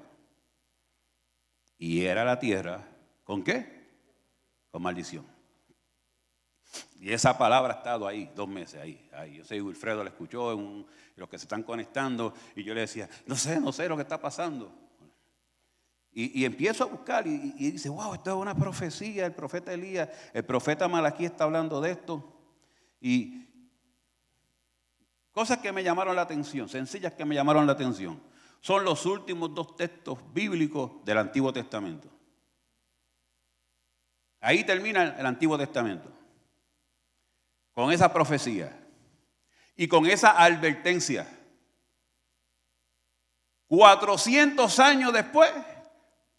y hiera la tierra, ¿con qué? Con maldición. Y esa palabra ha estado ahí 2 meses, ahí. Yo sé, Wilfredo la escuchó, los que se están conectando, y yo le decía, no sé lo que está pasando. Y empiezo a buscar, y dice, wow, esto es una profecía, el profeta Elías, el profeta Malaquías está hablando de esto. Y cosas que me llamaron la atención, sencillas que me llamaron la atención. Son los últimos 2 textos bíblicos del Antiguo Testamento. Ahí termina el Antiguo Testamento. Con esa profecía y con esa advertencia. 400 años después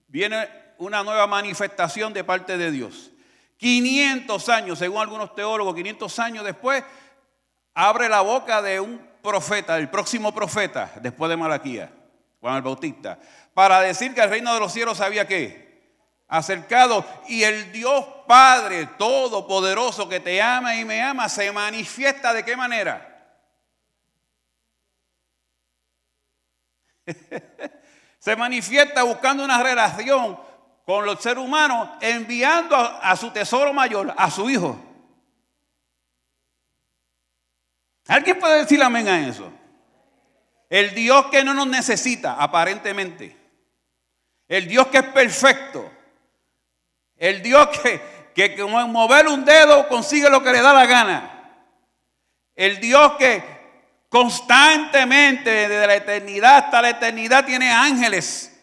viene una nueva manifestación de parte de Dios. 500 años, según algunos teólogos, 500 años después, abre la boca de un profeta, el próximo profeta, después de Malaquías, Juan el Bautista, para decir que el reino de los cielos había ¿qué? Acercado, y el Dios Padre Todopoderoso que te ama y me ama se manifiesta ¿de qué manera? Se manifiesta buscando una relación con los seres humanos, enviando a su tesoro mayor, a su Hijo. ¿Alguien puede decir amén a eso? El Dios que no nos necesita aparentemente, el Dios que es perfecto, el Dios que con mover un dedo consigue lo que le da la gana. El Dios que constantemente, desde la eternidad hasta la eternidad, tiene ángeles,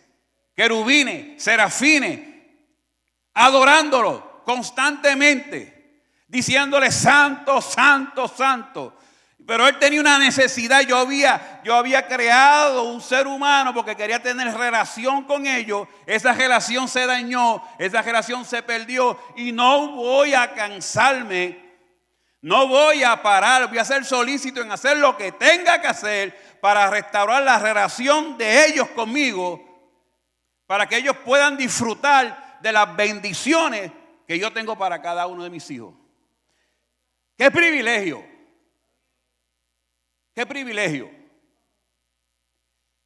querubines, serafines, adorándolo constantemente, diciéndole santo, santo, santo. Pero él tenía una necesidad. Yo había creado un ser humano porque quería tener relación con ellos. Esa relación se dañó, esa relación se perdió. Y no voy a cansarme No voy a parar, voy a ser solícito en hacer lo que tenga que hacer para restaurar la relación de ellos conmigo, para que ellos puedan disfrutar de las bendiciones que yo tengo para cada uno de mis hijos. ¡Qué privilegio! ¡Qué privilegio!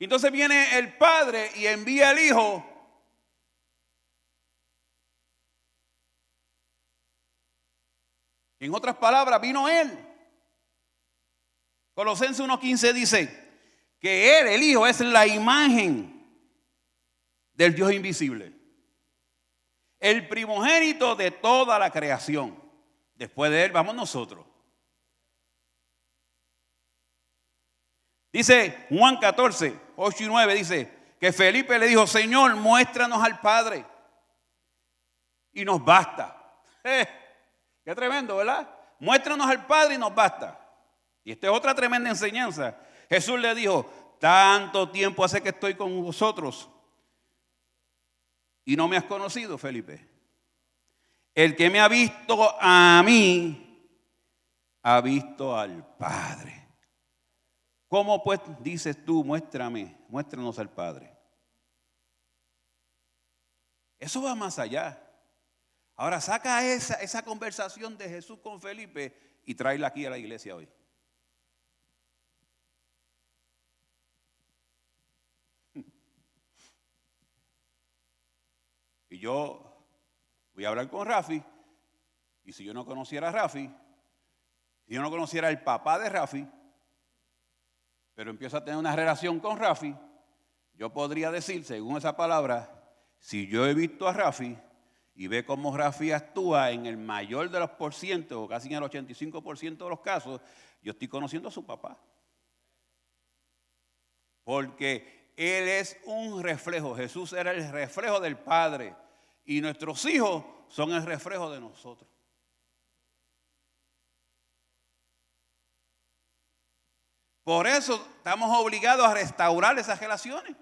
Entonces viene el padre y envía al hijo. En otras palabras, vino él. Colosenses 1:15 dice que él, el hijo, es la imagen del Dios invisible. El primogénito de toda la creación. Después de él vamos nosotros. Dice Juan 14, 8 y 9, dice que Felipe le dijo: Señor, muéstranos al Padre y nos basta. Qué tremendo, ¿verdad? Muéstranos al Padre y nos basta. Y esta es otra tremenda enseñanza. Jesús le dijo: tanto tiempo hace que estoy con vosotros y no me has conocido, Felipe. El que me ha visto a mí, ha visto al Padre. ¿Cómo pues dices tú, muéstranos al Padre? Eso va más allá. Ahora saca esa conversación de Jesús con Felipe y tráela aquí a la iglesia hoy. Y yo voy a hablar con Rafi, y si yo no conociera a Rafi, si yo no conociera al papá de Rafi, pero empiezo a tener una relación con Rafi, yo podría decir, según esa palabra, si yo he visto a Rafi y ve cómo Rafi actúa en el mayor de los porcientos, o casi en el 85% de los casos, yo estoy conociendo a su papá. Porque él es un reflejo. Jesús era el reflejo del Padre. Y nuestros hijos son el reflejo de nosotros. Por eso estamos obligados a restaurar esas relaciones.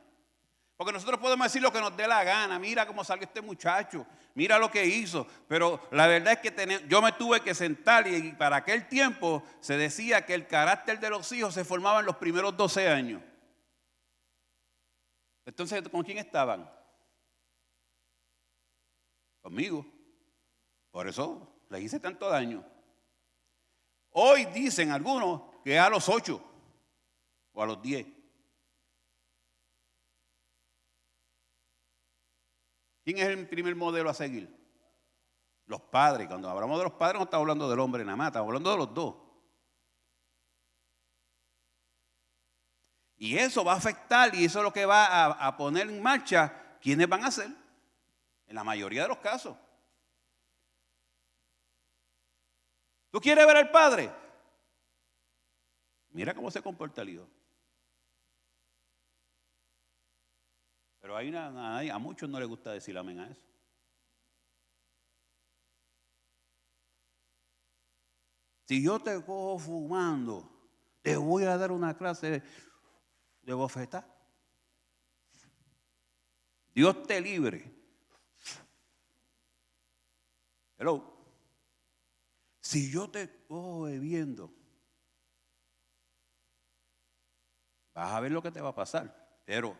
Porque nosotros podemos decir lo que nos dé la gana. Mira cómo salió este muchacho. Mira lo que hizo. Pero la verdad es que yo me tuve que sentar, y para aquel tiempo se decía que el carácter de los hijos se formaba en los primeros 12 años. Entonces, ¿con quién estaban? Conmigo. Por eso les hice tanto daño. Hoy dicen algunos que a los 8 o a los 10. ¿Quién es el primer modelo a seguir? Los padres. Cuando hablamos de los padres no estamos hablando del hombre nada más, estamos hablando de los dos. Y eso va a afectar, y eso es lo que va a poner en marcha quiénes van a ser, en la mayoría de los casos. ¿Tú quieres ver al padre? Mira cómo se comporta el hijo. Pero a muchos no les gusta decir amén a eso. Si yo te cojo fumando, te voy a dar una clase de bofetá. Dios te libre. Hello. Si yo te cojo bebiendo, vas a ver lo que te va a pasar. Pero,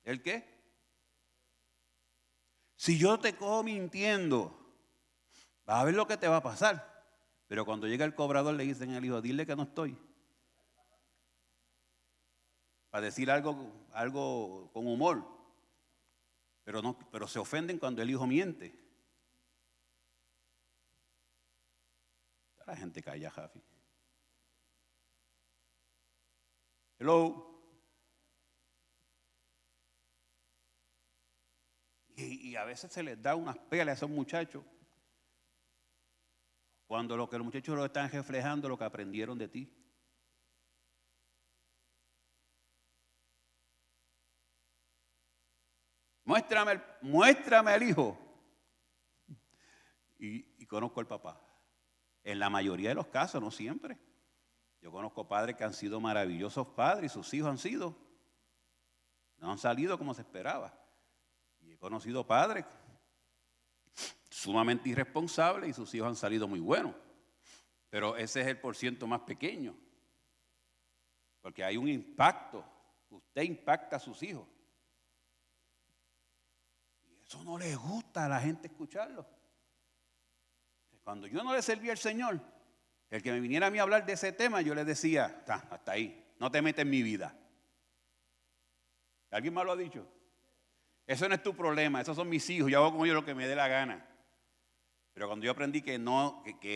¿el qué? Si yo te cojo mintiendo, vas a ver lo que te va a pasar. Pero cuando llega el cobrador le dicen al hijo: dile que no estoy. Para decir algo con humor. Pero se ofenden cuando el hijo miente. La gente calla, Jafi. Hello. Y a veces se les da unas pelas a esos muchachos, cuando lo que los muchachos lo están reflejando lo que aprendieron de ti. Muéstrame al hijo. Y conozco al papá. En la mayoría de los casos, no siempre. Yo conozco padres que han sido maravillosos padres y sus hijos no han salido como se esperaba. Y he conocido padres sumamente irresponsables y sus hijos han salido muy buenos. Pero ese es el porciento más pequeño. Porque hay un impacto. Usted impacta a sus hijos. Y eso no le gusta a la gente escucharlo. Cuando yo no le servía al Señor, el que me viniera a mí a hablar de ese tema, yo le decía, hasta ahí, no te metas en mi vida. ¿Alguien más lo ha dicho? Eso no es tu problema, esos son mis hijos, yo hago con ellos lo que me dé la gana. Pero cuando yo aprendí que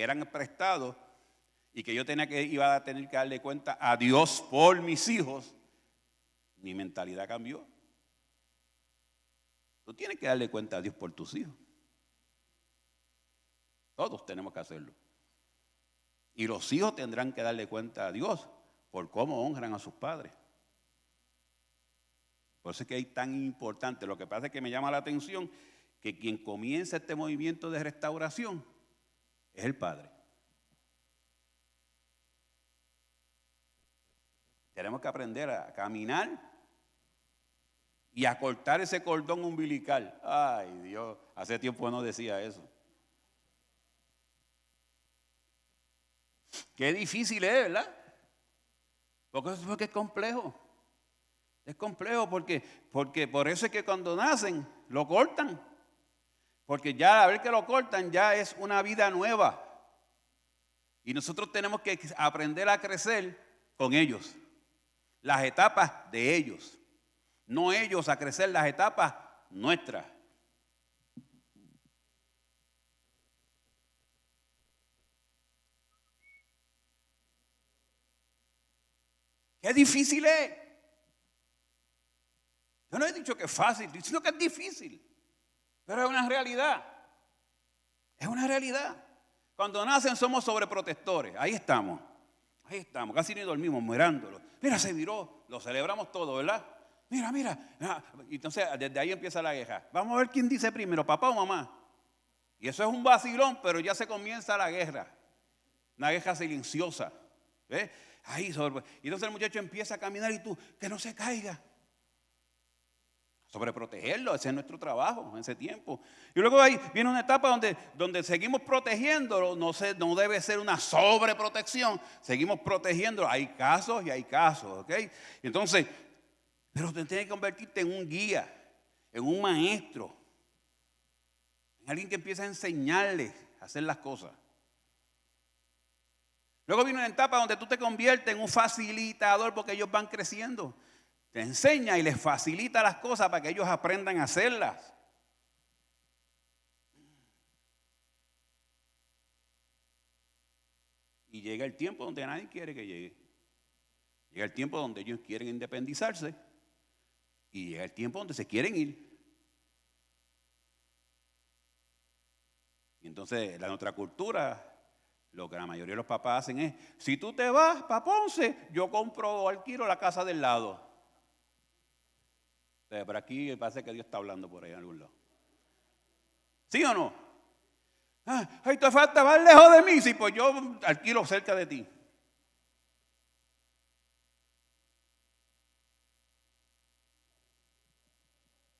eran prestados y que iba a tener que darle cuenta a Dios por mis hijos, mi mentalidad cambió. Tú tienes que darle cuenta a Dios por tus hijos. Todos tenemos que hacerlo. Y los hijos tendrán que darle cuenta a Dios por cómo honran a sus padres. Por eso es que es tan importante. Lo que pasa es que me llama la atención que quien comienza este movimiento de restauración es el padre. Tenemos que aprender a caminar y a cortar ese cordón umbilical. Ay, Dios, hace tiempo no decía eso. Qué difícil es, ¿verdad? Porque es complejo. Es complejo porque por eso es que cuando nacen lo cortan. Porque ya a ver que lo cortan ya es una vida nueva. Y nosotros tenemos que aprender a crecer con ellos. Las etapas de ellos. No ellos a crecer las etapas nuestras. Qué difícil es. Yo no he dicho que es fácil, estoy diciendo que es difícil. Pero es una realidad. Es una realidad. Cuando nacen somos sobreprotectores. Ahí estamos. Casi ni dormimos, mirándolo. Mira, se viró. Lo celebramos todo, ¿verdad? Mira. Entonces, desde ahí empieza la guerra. Vamos a ver quién dice primero, papá o mamá. Y eso es un vacilón, pero ya se comienza la guerra. Una guerra silenciosa. ¿Ves? Ahí y entonces el muchacho empieza a caminar y tú, que no se caiga. Sobreprotegerlo, ese es nuestro trabajo en ese tiempo. Y luego ahí viene una etapa donde seguimos protegiéndolo, no debe ser una sobreprotección, seguimos protegiéndolo. Hay casos y hay casos, ¿ok? Entonces, pero te tienes que convertirte en un guía, en un maestro, en alguien que empieza a enseñarles a hacer las cosas. Luego viene una etapa donde tú te conviertes en un facilitador porque ellos van creciendo. Te enseña y les facilita las cosas para que ellos aprendan a hacerlas. Y llega el tiempo donde nadie quiere que llegue. Llega el tiempo donde ellos quieren independizarse. Y llega el tiempo donde se quieren ir. Y entonces, en nuestra cultura, lo que la mayoría de los papás hacen es, si tú te vas para Ponce, yo compro o alquilo la casa del lado. Por aquí parece que Dios está hablando por ahí en algún lado. ¿Sí o no? Ay, te falta, vas lejos de mí. Sí, pues yo alquilo cerca de ti.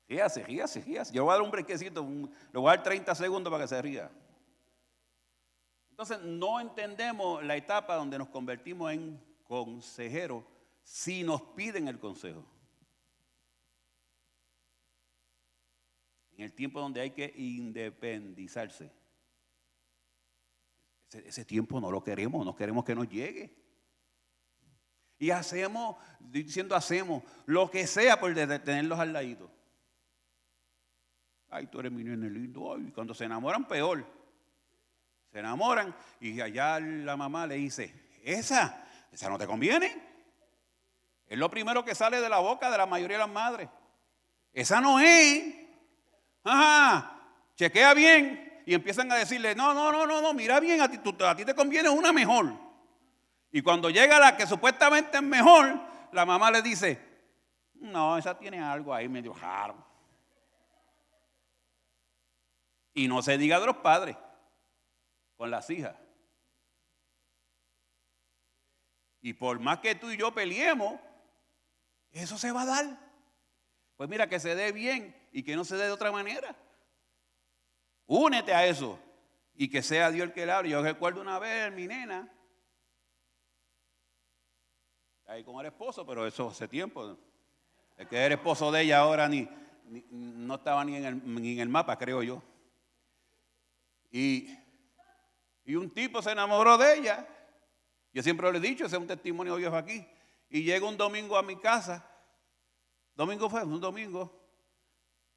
Ríase. Yo voy a dar un brequecito, le voy a dar 30 segundos para que se ría. Entonces, no entendemos la etapa donde nos convertimos en consejeros si nos piden el consejo. En el tiempo donde hay que independizarse. Ese tiempo no lo queremos, no queremos que nos llegue. Y hacemos lo que sea por tenerlos al ladito. Ay, tú eres mi nene lindo. Ay, cuando se enamoran, peor. Se enamoran y allá la mamá le dice, esa no te conviene. Es lo primero que sale de la boca de la mayoría de las madres. Esa no es. Ajá, chequea bien. Y empiezan a decirle, no, mira bien, a ti te conviene una mejor. Y cuando llega la que supuestamente es mejor, la mamá le dice, no, esa tiene algo ahí medio raro. Y no se diga de los padres con las hijas. Y por más que tú y yo peleemos, eso se va a dar. Pues mira, que se dé bien y que no se dé de otra manera. Únete a eso y que sea Dios el que le hable. Yo recuerdo una vez mi nena, ahí con el esposo, pero eso hace tiempo. El que era esposo de ella ahora no estaba ni en el mapa, creo yo. Y un tipo se enamoró de ella. Yo siempre le he dicho, ese es un testimonio viejo aquí. Y llega un domingo a mi casa. Un domingo,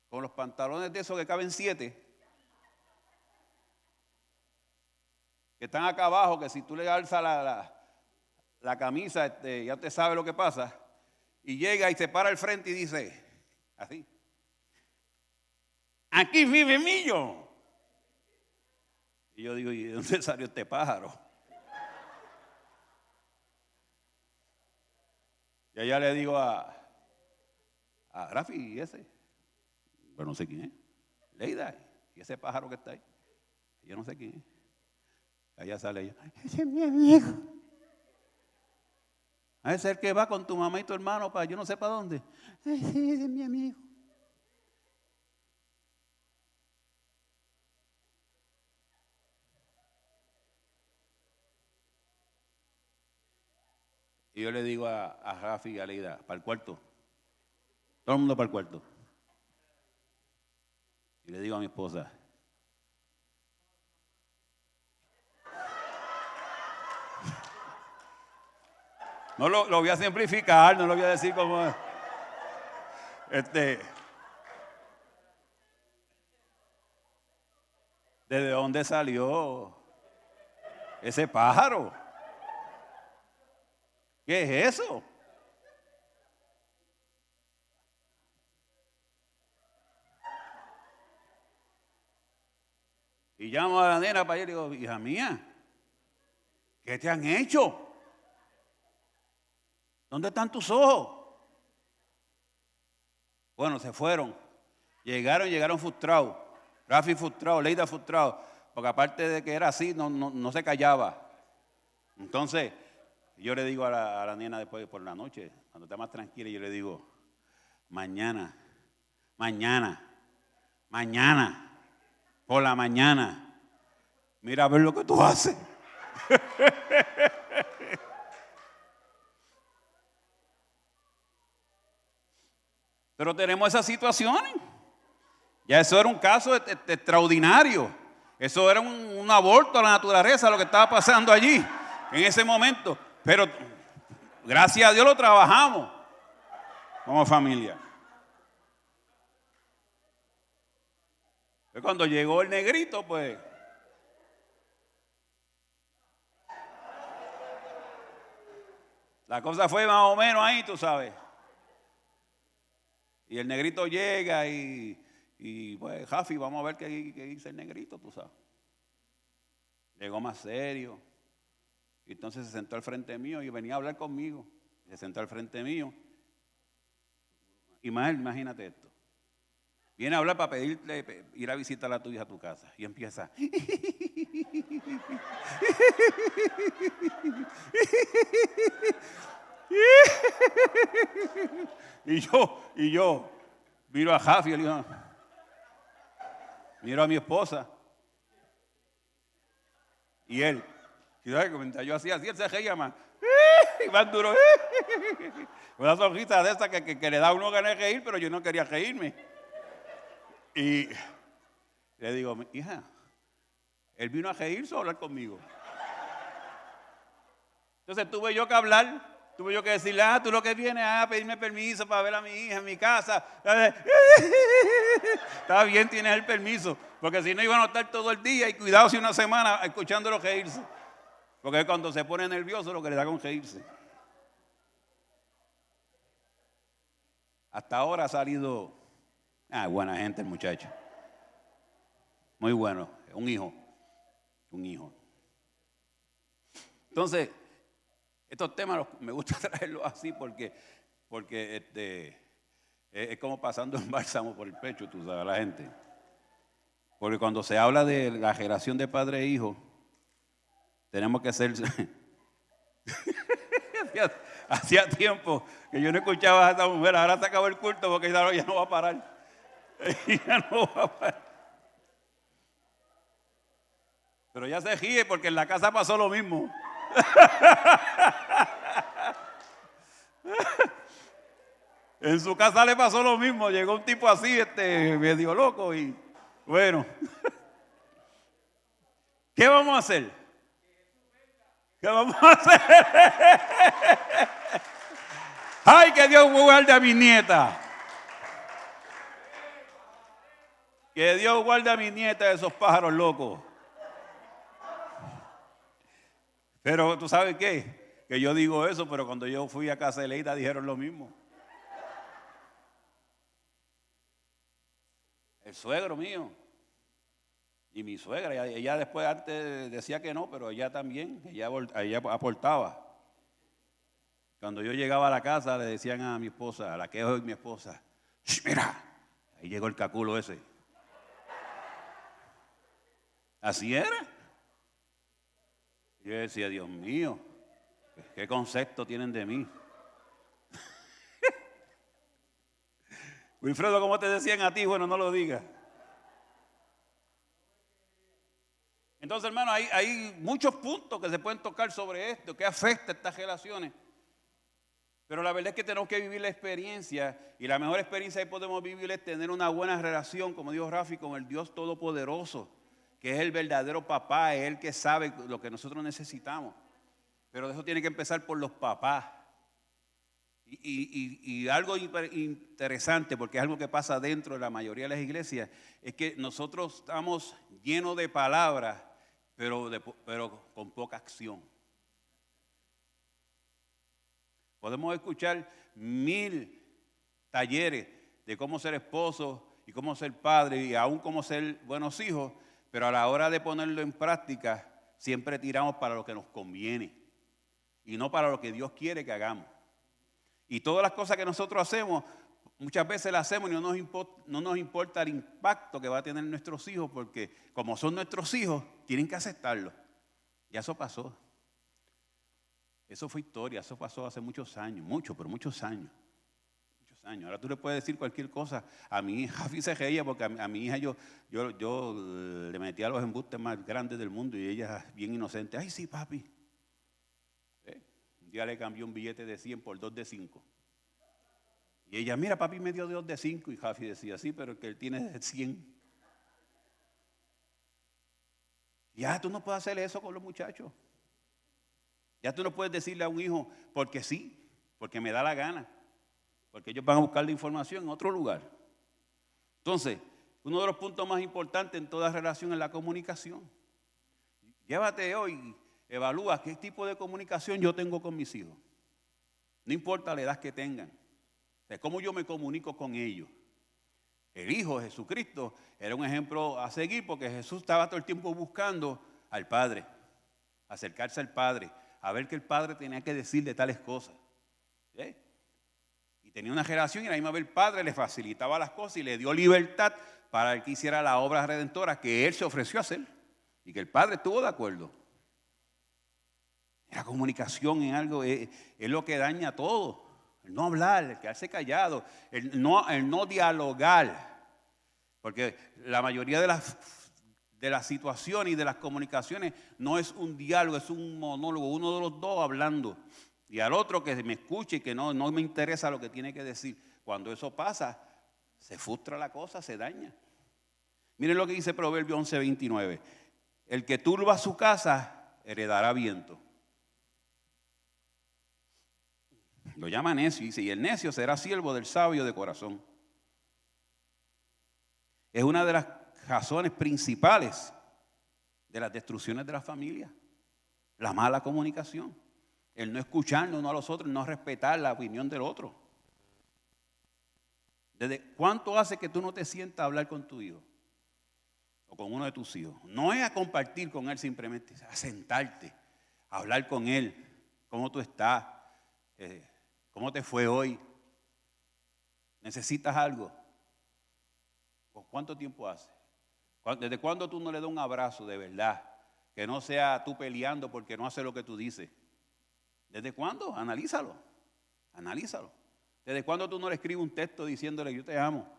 con los pantalones de esos que caben 7. Que están acá abajo, que si tú le alzas la camisa, ya usted sabe lo que pasa. Y llega y se para al frente y dice, así: aquí vive Millo. Y yo digo, ¿y de dónde salió este pájaro? Y allá le digo a Rafi, ¿y ese? Pero no sé quién es. Leida, ¿y ese pájaro que está ahí? Yo no sé quién es. Allá sale ella, ese es mi amigo. Ese es el que va con tu mamá y tu hermano para yo no sé para dónde. Ese es mi amigo. Y yo le digo a Rafi y a Leida, para el cuarto. Todo el mundo para el cuarto. Y le digo a mi esposa, no lo voy a simplificar, no lo voy a decir como ¿desde dónde salió ese pájaro? ¿Qué es eso? Y llamo a la nena para allá y le digo, hija mía, ¿qué te han hecho? ¿Dónde están tus ojos? Bueno, se fueron. Llegaron frustrados. Rafi frustrado, Leida frustrado. Porque aparte de que era así, no se callaba. Entonces, yo le digo a la nena después por la noche, cuando está más tranquila, yo le digo, mañana, por la mañana, mira a ver lo que tú haces. Pero tenemos esas situaciones. Ya eso era un caso extraordinario. Eso era un aborto a la naturaleza, lo que estaba pasando allí en ese momento. Pero gracias a Dios lo trabajamos como familia. Cuando llegó el negrito, pues la cosa fue más o menos ahí, tú sabes. Y el negrito llega y pues, Jafi, vamos a ver qué dice el negrito, tú sabes. Llegó más serio. Y entonces se sentó al frente mío y venía a hablar conmigo. Se sentó al frente mío. Imagínate esto. Viene a hablar para pedirle ir a visitar a tu hija a tu casa. Y empieza. y yo miro a Jafi y le digo, miro a mi esposa. Y él, mientras yo hacía así, él se reía más. Y más duro. Una sonrisa de esa que le da a uno ganas de reír, pero yo no quería reírme. Y le digo, hija, él vino a reírse o a hablar conmigo. Entonces tuve yo que hablar. Tuve yo que decirle, tú lo que vienes a pedirme permiso para ver a mi hija en mi casa. Está bien, tienes el permiso. Porque si no iban a estar todo el día y cuidado si una semana escuchándolo reírse. Porque cuando se pone nervioso lo que le da con reírse. Hasta ahora ha salido, buena gente el muchacho. Muy bueno, un hijo. Entonces, estos temas me gusta traerlos así porque es como pasando un bálsamo por el pecho, tú sabes, a la gente. Porque cuando se habla de la relación de padre e hijo, tenemos que ser... Hacía tiempo que yo no escuchaba a esta mujer, ahora se acabó el culto porque ya no va a parar. Ya no va a parar. Pero ya se ríe porque en la casa pasó lo mismo. En su casa le pasó lo mismo. Llegó un tipo así, medio loco y bueno. ¿Qué vamos a hacer? ¿Qué vamos a hacer? ¡Ay, que Dios guarde a mi nieta! Que Dios guarde a mi nieta de esos pájaros locos. Pero ¿tú sabes qué? Que yo digo eso, pero cuando yo fui a casa de Leida dijeron lo mismo. El suegro mío y mi suegra, ella después antes decía que no, pero ella también, ella aportaba. Cuando yo llegaba a la casa le decían a mi esposa, a la que es hoy mi esposa, mira, ahí llegó el caculo ese. Así era. Yo decía, Dios mío, ¿qué concepto tienen de mí? Wilfredo, ¿cómo te decían a ti? Bueno, no lo digas. Entonces, hermano, hay muchos puntos que se pueden tocar sobre esto, que afecta estas relaciones. Pero la verdad es que tenemos que vivir la experiencia, y la mejor experiencia que podemos vivir es tener una buena relación, como dijo Rafi, con el Dios Todopoderoso, que es el verdadero papá, es el que sabe lo que nosotros necesitamos. Pero eso tiene que empezar por los papás. Y algo interesante, porque es algo que pasa dentro de la mayoría de las iglesias, es que nosotros estamos llenos de palabras, pero con poca acción. Podemos escuchar 1000 talleres de cómo ser esposo y cómo ser padre y aún cómo ser buenos hijos, pero a la hora de ponerlo en práctica siempre tiramos para lo que nos conviene y no para lo que Dios quiere que hagamos. Y todas las cosas que nosotros hacemos, muchas veces las hacemos y no nos importa el impacto que va a tener nuestros hijos, porque como son nuestros hijos, tienen que aceptarlo. Ya eso pasó. Eso fue historia, eso pasó hace muchos años, pero muchos años. Muchos años. Ahora tú le puedes decir cualquier cosa a mi hija, Javi se reía porque a mi hija yo le metía los embustes más grandes del mundo y ella bien inocente. Ay, sí, papi. Un día le cambió un billete de 100 por 2 de 5. Y ella, mira, papi me dio 2 de 5. Y Javi decía, sí, pero el que él tiene es 100. Ya tú no puedes hacer eso con los muchachos. Ya tú no puedes decirle a un hijo, porque sí, porque me da la gana. Porque ellos van a buscar la información en otro lugar. Entonces, uno de los puntos más importantes en toda relación es la comunicación. Llévate hoy, evalúa qué tipo de comunicación yo tengo con mis hijos. No importa la edad que tengan. O sea, cómo yo me comunico con ellos. El Hijo, Jesucristo, era un ejemplo a seguir porque Jesús estaba todo el tiempo buscando al Padre, acercarse al Padre, a ver qué el Padre tenía que decir de tales cosas. ¿Sí? Y tenía una relación y a la misma vez el Padre le facilitaba las cosas y le dio libertad para que hiciera la obra redentora que Él se ofreció a hacer y que el Padre estuvo de acuerdo. La comunicación en algo es lo que daña todo. El no hablar, el quedarse callado, el no dialogar. Porque la mayoría de las situaciones y de las comunicaciones no es un diálogo, es un monólogo, uno de los dos hablando. Y al otro que me escuche y que no me interesa lo que tiene que decir. Cuando eso pasa, se frustra la cosa, se daña. Miren lo que dice Proverbio 11:29. El que turba su casa heredará viento. Lo llama necio, dice, y el necio será siervo del sabio de corazón. Es una de las razones principales de las destrucciones de la familia. La mala comunicación. El no escucharnos uno a los otros, no respetar la opinión del otro. ¿Desde cuánto hace que tú no te sientas a hablar con tu hijo? O con uno de tus hijos. No es a compartir con él simplemente, es a sentarte, a hablar con él. ¿Cómo tú estás? ¿Cómo te fue hoy? ¿Necesitas algo? ¿Cuánto tiempo hace? ¿Desde cuándo tú no le das un abrazo de verdad? Que no sea tú peleando porque no hace lo que tú dices. ¿Desde cuándo? Analízalo. ¿Desde cuándo tú no le escribes un texto diciéndole yo te amo?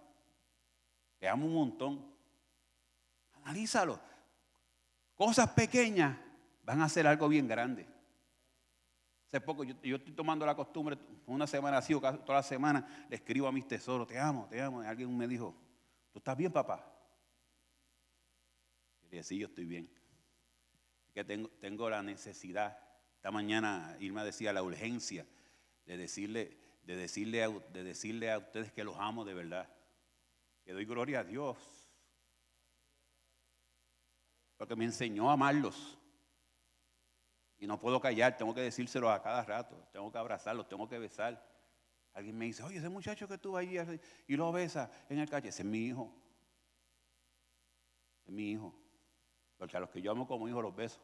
Te amo un montón. Analízalo. Cosas pequeñas van a ser algo bien grande. Hace poco yo estoy tomando la costumbre, una semana así o toda la semana, le escribo a mis tesoros, te amo, te amo. Y alguien me dijo, ¿tú estás bien, papá? Yo le dije, sí, yo estoy bien. Que tengo la necesidad, esta mañana Irma decía la urgencia de decirle a ustedes que los amo de verdad. Que doy gloria a Dios. Porque me enseñó a amarlos. Y no puedo callar, tengo que decírselo a cada rato. Tengo que abrazarlos, tengo que besar. Alguien me dice, oye, ese muchacho que tú allí y lo besa en el calle, ese es mi hijo. Es mi hijo. Porque a los que yo amo como hijo los beso.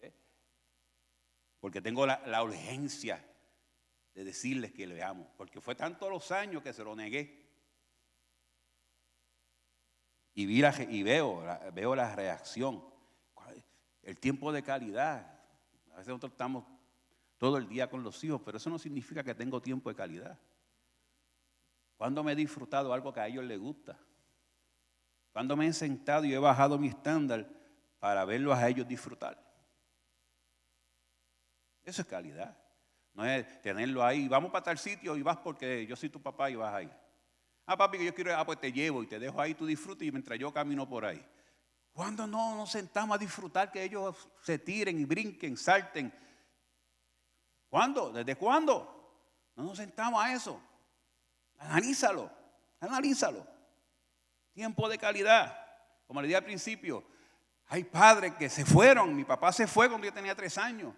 ¿Eh? Porque tengo la urgencia de decirles que le amo. Porque fue tantos los años que se lo negué. Y veo la reacción. El tiempo de calidad. A veces nosotros estamos todo el día con los hijos, pero eso no significa que tengo tiempo de calidad. ¿Cuándo me he disfrutado algo que a ellos les gusta? ¿Cuándo me he sentado y he bajado mi estándar para verlos a ellos disfrutar? Eso es calidad. No es tenerlo ahí, vamos para tal sitio y vas porque yo soy tu papá y vas ahí. Ah, papi, que yo quiero, pues te llevo y te dejo ahí, tú disfrutas y mientras yo camino por ahí. ¿Cuándo no nos sentamos a disfrutar que ellos se tiren y brinquen, salten? ¿Cuándo? ¿Desde cuándo? No nos sentamos a eso. Analízalo. Tiempo de calidad. Como le dije al principio, hay padres que se fueron. Mi papá se fue cuando yo tenía 3 años.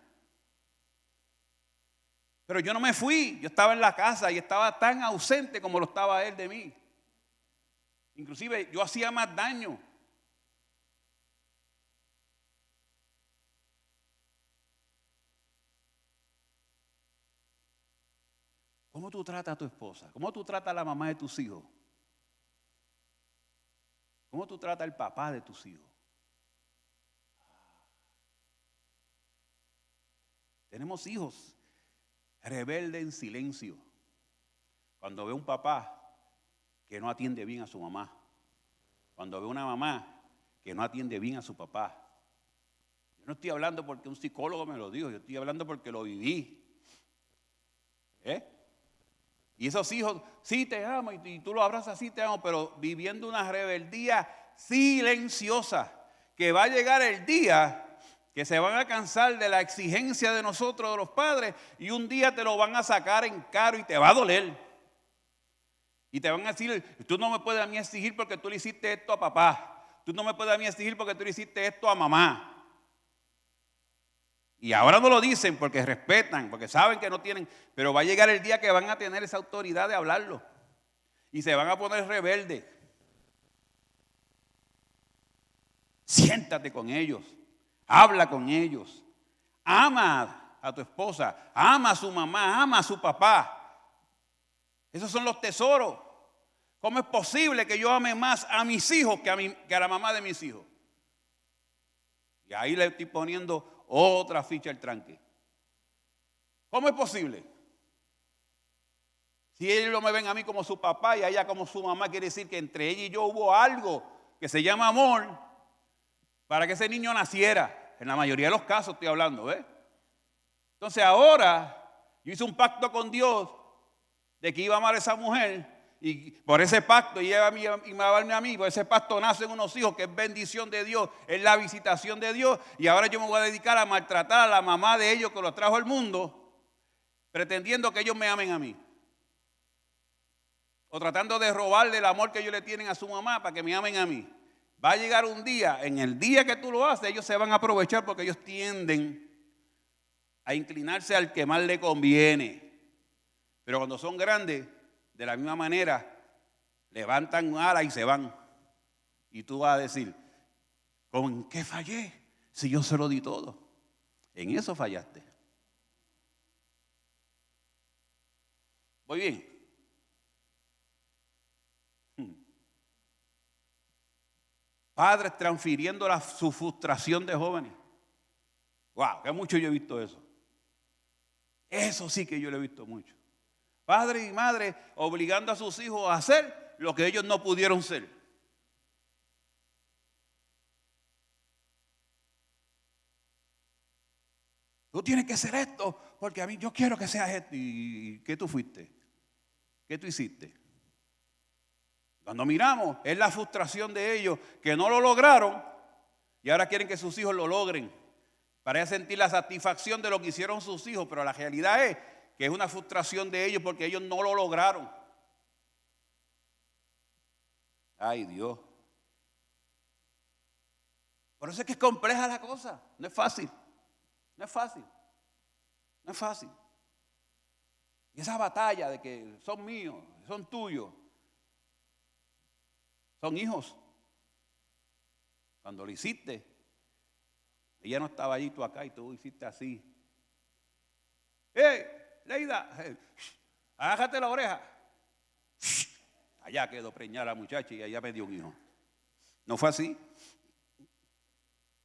Pero yo no me fui, yo estaba en la casa y estaba tan ausente como lo estaba él de mí. Inclusive yo hacía más daño. ¿Cómo tú tratas a tu esposa? ¿Cómo tú tratas a la mamá de tus hijos? ¿Cómo tú tratas al papá de tus hijos? Tenemos hijos rebeldes en silencio. Cuando ve un papá que no atiende bien a su mamá. Cuando ve una mamá que no atiende bien a su papá. Yo no estoy hablando porque un psicólogo me lo dijo, yo estoy hablando porque lo viví. Y esos hijos, sí te amo, y tú los abrazas, sí te amo, pero viviendo una rebeldía silenciosa, que va a llegar el día que se van a cansar de la exigencia de nosotros, de los padres, y un día te lo van a sacar en caro y te va a doler. Y te van a decir, tú no me puedes a mí exigir porque tú le hiciste esto a papá. Tú no me puedes a mí exigir porque tú le hiciste esto a mamá. Y ahora no lo dicen porque respetan, porque saben que no tienen, pero va a llegar el día que van a tener esa autoridad de hablarlo. Y se van a poner rebeldes. Siéntate con ellos, habla con ellos, ama a tu esposa, ama a su mamá, ama a su papá. Esos son los tesoros. ¿Cómo es posible que yo ame más a mis hijos que a la mamá de mis hijos? Y ahí le estoy poniendo otra ficha al tranque. ¿Cómo es posible? Si ellos no me ven a mí como su papá y a ella como su mamá, quiere decir que entre ella y yo hubo algo que se llama amor para que ese niño naciera. En la mayoría de los casos estoy hablando, ¿ves? Entonces ahora yo hice un pacto con Dios de que iba a amar a esa mujer y por ese pacto y ella me va a amarme a mí, por ese pacto nacen unos hijos que es bendición de Dios, es la visitación de Dios y ahora yo me voy a dedicar a maltratar a la mamá de ellos que los trajo al mundo pretendiendo que ellos me amen a mí o tratando de robarle el amor que ellos le tienen a su mamá para que me amen a mí. Va a llegar un día, en el día que tú lo haces, ellos se van a aprovechar porque ellos tienden a inclinarse al que más le conviene. Pero cuando son grandes, de la misma manera, levantan alas y se van. Y tú vas a decir, ¿con qué fallé? Si yo se lo di todo. En eso fallaste. ¿Voy bien? Padres transfiriendo su frustración de jóvenes. Wow, que mucho yo he visto eso. Eso sí que yo lo he visto mucho. Padres y madres obligando a sus hijos a hacer lo que ellos no pudieron ser. Tú tienes que hacer esto, porque a mí yo quiero que seas esto. ¿Y qué tú fuiste? ¿Qué tú hiciste? Cuando miramos, es la frustración de ellos que no lo lograron y ahora quieren que sus hijos lo logren. Para sentir la satisfacción de lo que hicieron sus hijos, pero la realidad es que es una frustración de ellos porque ellos no lo lograron. Ay, Dios. Por eso es que es compleja la cosa. No es fácil. No es fácil. No es fácil. Y esa batalla de que son míos, son tuyos, son hijos. Cuando lo hiciste, ella no estaba allí, tú acá, y tú hiciste así. ¡Hey, Leida! Hey, agájate la oreja. Allá quedó preñada la muchacha y allá me dio un hijo. ¿No fue así?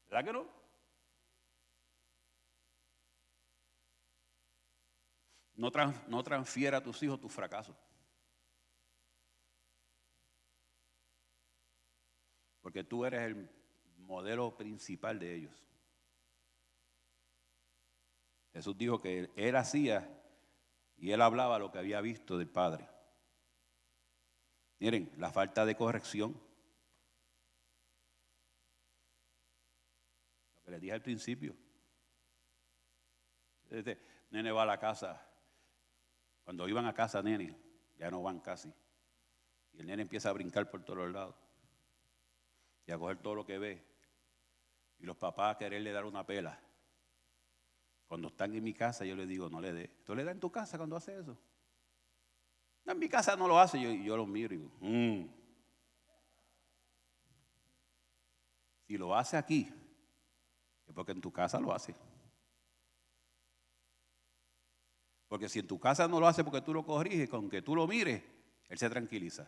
¿Verdad que no? No transfiera a tus hijos tus fracasos. Porque tú eres el modelo principal de ellos. Jesús dijo que él hacía y él hablaba lo que había visto del Padre. Miren, la falta de corrección. Lo que les dije al principio. Nene va a la casa. Cuando iban a casa, nene, ya no van casi. Y el nene empieza a brincar por todos los lados. Y a coger todo lo que ve. Y los papás a quererle dar una pela. Cuando están en mi casa, yo les digo, no le dé. ¿Tú le das en tu casa cuando hace eso? No, en mi casa no lo hace. Yo lo miro y digo, Si lo hace aquí, es porque en tu casa lo hace. Porque si en tu casa no lo hace porque tú lo corriges, con que tú lo mires, él se tranquiliza.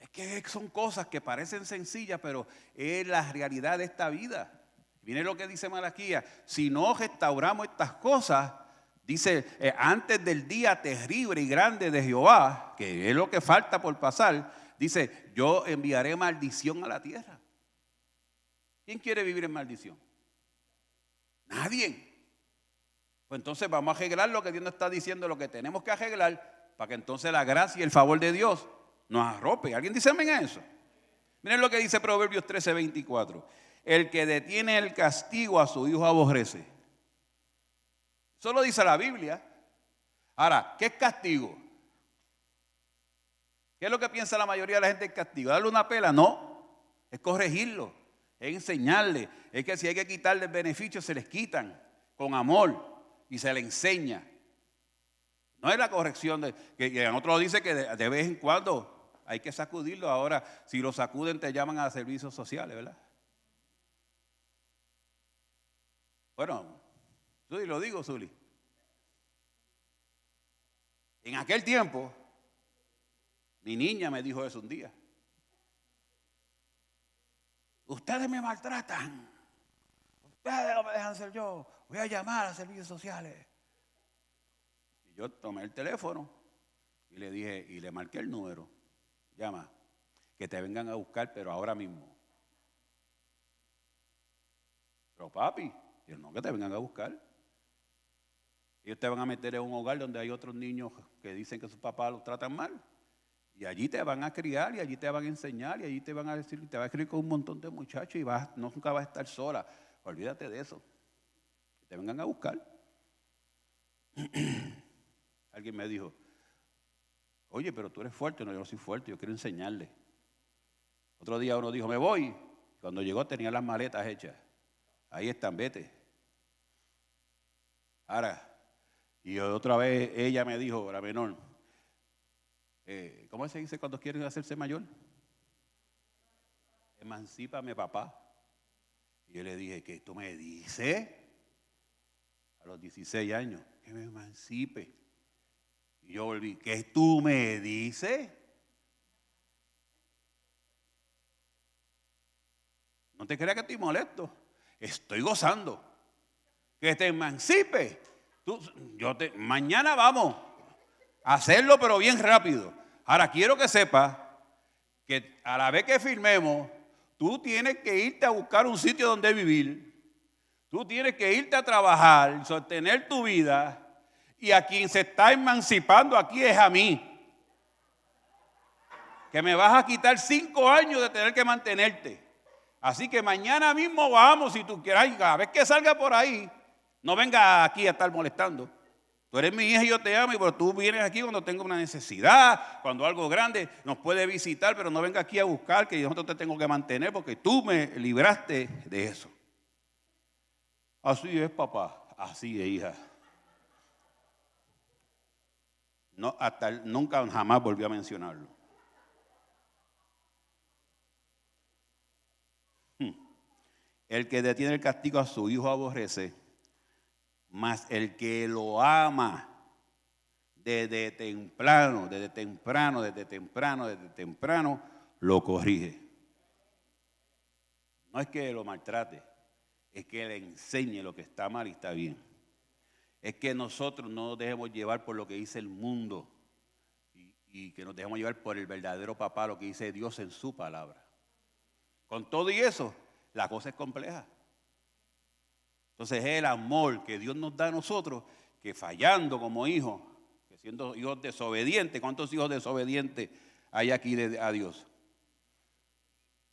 Es que son cosas que parecen sencillas, pero es la realidad de esta vida. Miren lo que dice Malaquías, si no restauramos estas cosas, dice, antes del día terrible y grande de Jehová, que es lo que falta por pasar, dice, yo enviaré maldición a la tierra. ¿Quién quiere vivir en maldición? Nadie. Pues entonces vamos a arreglar lo que Dios nos está diciendo, lo que tenemos que arreglar, para que entonces la gracia y el favor de Dios nos arrope. ¿Alguien dice amén a eso? Miren lo que dice Proverbios 13:24. El que detiene el castigo a su hijo aborrece. Eso lo dice la Biblia. Ahora, ¿qué es castigo? ¿Qué es lo que piensa la mayoría de la gente del castigo? ¿Darle una pela? No, es corregirlo, es enseñarle. Es que si hay que quitarle beneficios, se les quitan con amor y se le enseña. No es la corrección que en otro dice que de vez en cuando hay que sacudirlo. Ahora, si lo sacuden, te llaman a servicios sociales, ¿verdad? Bueno, Zuli, lo digo, Zuli. En aquel tiempo, mi niña me dijo eso un día. Ustedes me maltratan. Ustedes no me dejan ser yo. Voy a llamar a servicios sociales. Y yo tomé el teléfono y le dije, y le marqué el número. Llama, que te vengan a buscar, pero ahora mismo. Pero papi, yo no, que te vengan a buscar. Ellos te van a meter en un hogar donde hay otros niños que dicen que sus papás los tratan mal. Y allí te van a criar y allí te van a enseñar y allí te van a decir, te va a escribir con un montón de muchachos y nunca vas a estar sola. Olvídate de eso. Que te vengan a buscar. Alguien me dijo, oye, pero tú eres fuerte. No, yo no soy fuerte, yo quiero enseñarle. Otro día uno dijo, me voy. Cuando llegó tenía las maletas hechas. Ahí están, vete. Ahora, y otra vez ella me dijo, la menor, ¿cómo se dice cuando quieren hacerse mayor? Emancípame, papá. Y yo le dije, ¿qué tú me dices? A los 16 años, que me emancipe. Y yo volví, ¿qué tú me dices? No te creas que estoy molesto. Estoy gozando. Que te emancipe. Mañana vamos a hacerlo, pero bien rápido. Ahora quiero que sepas que a la vez que firmemos, tú tienes que irte a buscar un sitio donde vivir. Tú tienes que irte a trabajar, sostener tu vida, y a quien se está emancipando aquí es a mí. Que me vas a quitar 5 años de tener que mantenerte. Así que mañana mismo vamos, si tú quieras, y cada vez que salga por ahí, no venga aquí a estar molestando. Tú eres mi hija y yo te amo, pero tú vienes aquí cuando tengo una necesidad, cuando algo grande nos puede visitar, pero no venga aquí a buscar que yo te tengo que mantener porque tú me libraste de eso. Así es, papá, así es, hija. No, nunca jamás volvió a mencionarlo. El que detiene el castigo a su hijo aborrece, mas el que lo ama desde temprano, lo corrige. No es que lo maltrate, es que le enseñe lo que está mal y está bien. Es que nosotros no nos dejemos llevar por lo que dice el mundo y que nos dejemos llevar por el verdadero papá, lo que dice Dios en su palabra. Con todo y eso, la cosa es compleja. Entonces es el amor que Dios nos da a nosotros, que fallando como hijos, que siendo hijos desobedientes. ¿Cuántos hijos desobedientes hay aquí a Dios?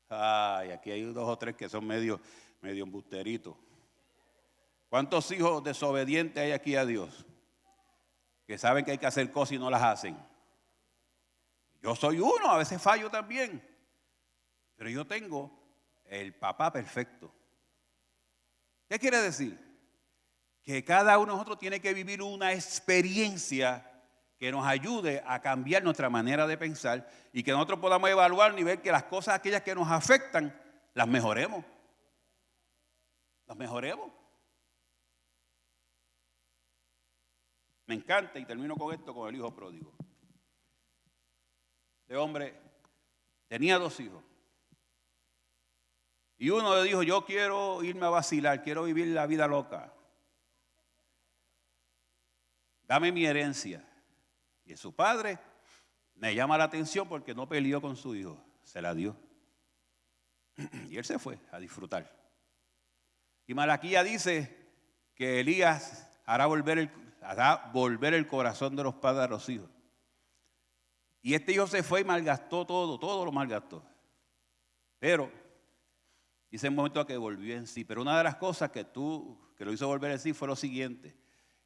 Ay, aquí hay 2 o 3 que son medio embusteritos. ¿Cuántos hijos desobedientes hay aquí a Dios? Que saben que hay que hacer cosas y no las hacen. Yo soy uno, a veces fallo también. Pero yo tengo el papá perfecto. ¿Qué quiere decir? Que cada uno de nosotros tiene que vivir una experiencia que nos ayude a cambiar nuestra manera de pensar y que nosotros podamos evaluar y ver que las cosas aquellas que nos afectan, las mejoremos. Las mejoremos. Me encanta, y termino con esto, con el hijo pródigo. Este hombre tenía 2 hijos. Y uno le dijo, yo quiero irme a vacilar, quiero vivir la vida loca. Dame mi herencia. Y su padre me llama la atención porque no peleó con su hijo, se la dio. Y él se fue a disfrutar. Y Malaquías dice que Elías hará volver el corazón de los padres a los hijos. Y este hijo se fue y malgastó todo lo malgastó. Pero dice en un momento que volvió en sí. Pero una de las cosas que lo hizo volver en sí fue lo siguiente.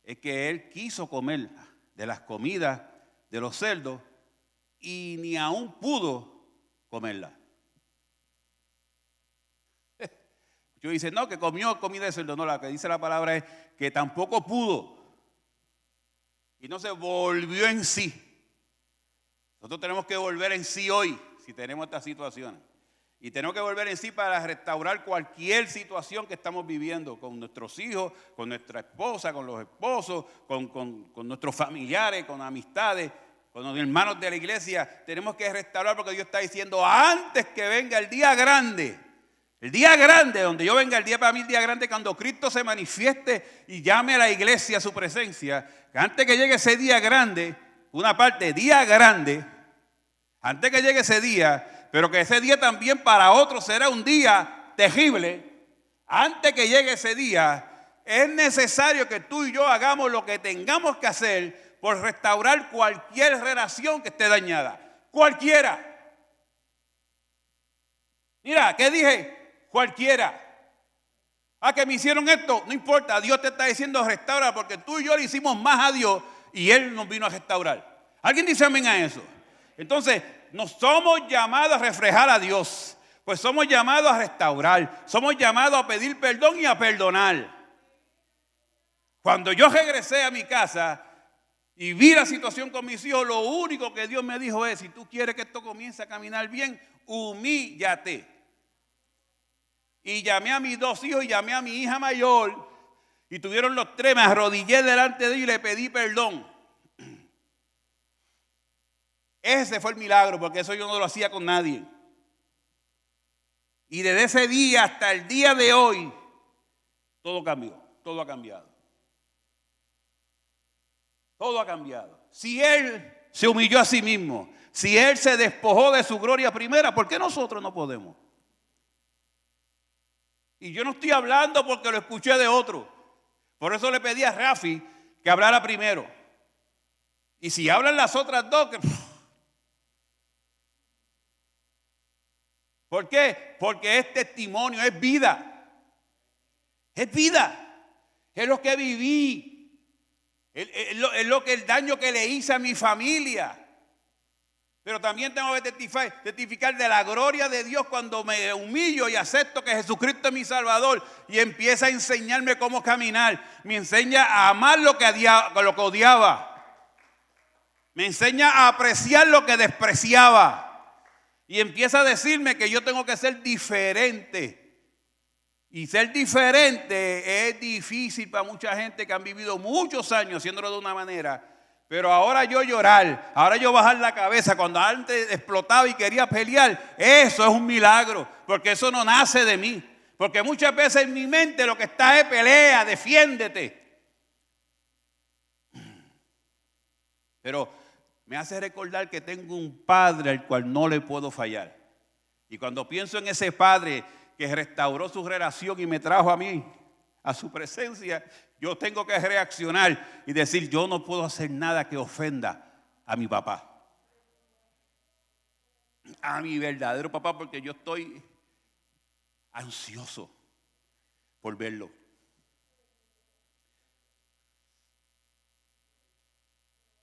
Es que él quiso comer de las comidas de los cerdos y ni aún pudo comerla. Yo dice, no, que comió comida de cerdo. No, la que dice la palabra es que tampoco pudo. Y no se volvió en sí. Nosotros tenemos que volver en sí hoy, si tenemos estas situaciones. Y tenemos que volver en sí para restaurar cualquier situación que estamos viviendo con nuestros hijos, con nuestra esposa, con los esposos, con nuestros familiares, con amistades, con los hermanos de la iglesia. Tenemos que restaurar porque Dios está diciendo, antes que venga el día grande, donde yo venga, el día para mí, el día grande, cuando Cristo se manifieste y llame a la iglesia a su presencia, que antes que llegue ese día grande, una parte, día grande, antes que llegue ese día, pero que ese día también para otros será un día terrible, antes que llegue ese día, es necesario que tú y yo hagamos lo que tengamos que hacer por restaurar cualquier relación que esté dañada. Cualquiera. Mira, ¿qué dije? Cualquiera. Que me hicieron esto, no importa, Dios te está diciendo restaura porque tú y yo le hicimos más a Dios y Él nos vino a restaurar. ¿Alguien dice amén a eso? Entonces, no somos llamados a reflejar a Dios, pues somos llamados a restaurar, somos llamados a pedir perdón y a perdonar. Cuando yo regresé a mi casa y vi la situación con mis hijos, lo único que Dios me dijo es, si tú quieres que esto comience a caminar bien, humíllate. Y llamé a mis 2 hijos y llamé a mi hija mayor y tuvieron los 3, me arrodillé delante de ellos y le pedí perdón. Ese fue el milagro, porque eso yo no lo hacía con nadie. Y desde ese día hasta el día de hoy, todo cambió, todo ha cambiado. Todo ha cambiado. Si Él se humilló a sí mismo, si Él se despojó de su gloria primera, ¿por qué nosotros no podemos? Y yo no estoy hablando porque lo escuché de otro. Por eso le pedí a Rafi que hablara primero. Y si hablan las otras dos, ¿por qué? Porque es testimonio, es vida. Es vida. Es lo que viví. Es lo que el daño que le hice a mi familia. Pero también tengo que testificar de la gloria de Dios cuando me humillo y acepto que Jesucristo es mi Salvador y empieza a enseñarme cómo caminar. Me enseña a amar lo que odiaba. Me enseña a apreciar lo que despreciaba. Y empieza a decirme que yo tengo que ser diferente. Y ser diferente es difícil para mucha gente que han vivido muchos años haciéndolo de una manera. Pero ahora yo llorar, ahora yo bajar la cabeza, cuando antes explotaba y quería pelear, eso es un milagro, porque eso no nace de mí. Porque muchas veces en mi mente lo que está es pelea, defiéndete. Pero me hace recordar que tengo un padre al cual no le puedo fallar. Y cuando pienso en ese padre que restauró su relación y me trajo a mí, a su presencia, yo tengo que reaccionar y decir, yo no puedo hacer nada que ofenda a mi papá. A mi verdadero papá, porque yo estoy ansioso por verlo.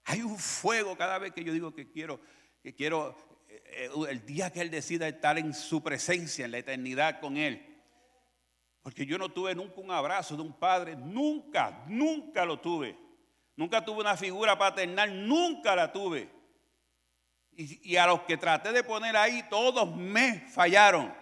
Hay un fuego cada vez que yo digo que quiero, el día que Él decida estar en su presencia, en la eternidad con Él. Porque yo no tuve nunca un abrazo de un padre, nunca lo tuve. Nunca tuve una figura paternal, nunca la tuve. Y a los que traté de poner ahí, todos me fallaron.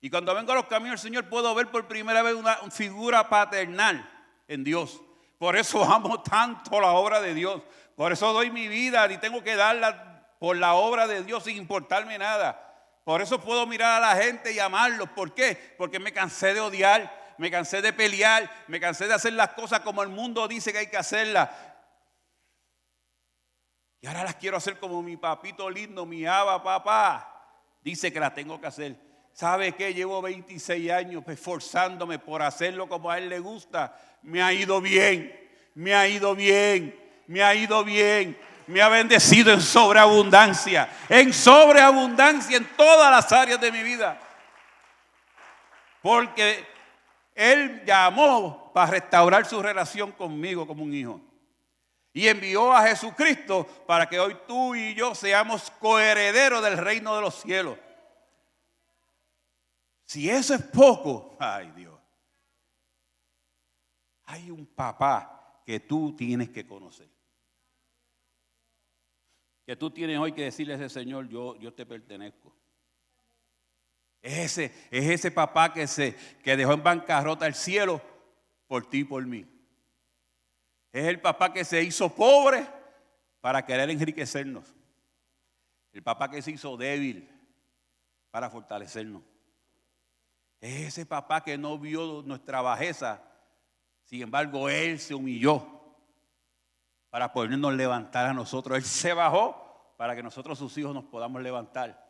Y cuando vengo a los caminos del Señor, puedo ver por primera vez una figura paternal en Dios. Por eso amo tanto la obra de Dios. Por eso doy mi vida y tengo que darla por la obra de Dios sin importarme nada. Por eso puedo mirar a la gente y amarlos. ¿Por qué? Porque me cansé de odiar, me cansé de pelear, me cansé de hacer las cosas como el mundo dice que hay que hacerlas. Y ahora las quiero hacer como mi papito lindo, mi Abba papá dice que las tengo que hacer. ¿Sabe qué? Llevo 26 años esforzándome por hacerlo como a él le gusta. Me ha ido bien, me ha ido bien, me ha ido bien. Me ha bendecido en sobreabundancia en todas las áreas de mi vida. Porque Él llamó para restaurar su relación conmigo como un hijo. Y envió a Jesucristo para que hoy tú y yo seamos coherederos del reino de los cielos. Si eso es poco, ay Dios. Hay un papá que tú tienes que conocer. Que tú tienes hoy que decirle a ese Señor, yo te pertenezco. Es ese papá que dejó en bancarrota el cielo por ti y por mí. Es el papá que se hizo pobre para querer enriquecernos. El papá que se hizo débil para fortalecernos. Es ese papá que no vio nuestra bajeza, sin embargo Él se humilló para podernos levantar a nosotros. Él se bajó para que nosotros, sus hijos, nos podamos levantar.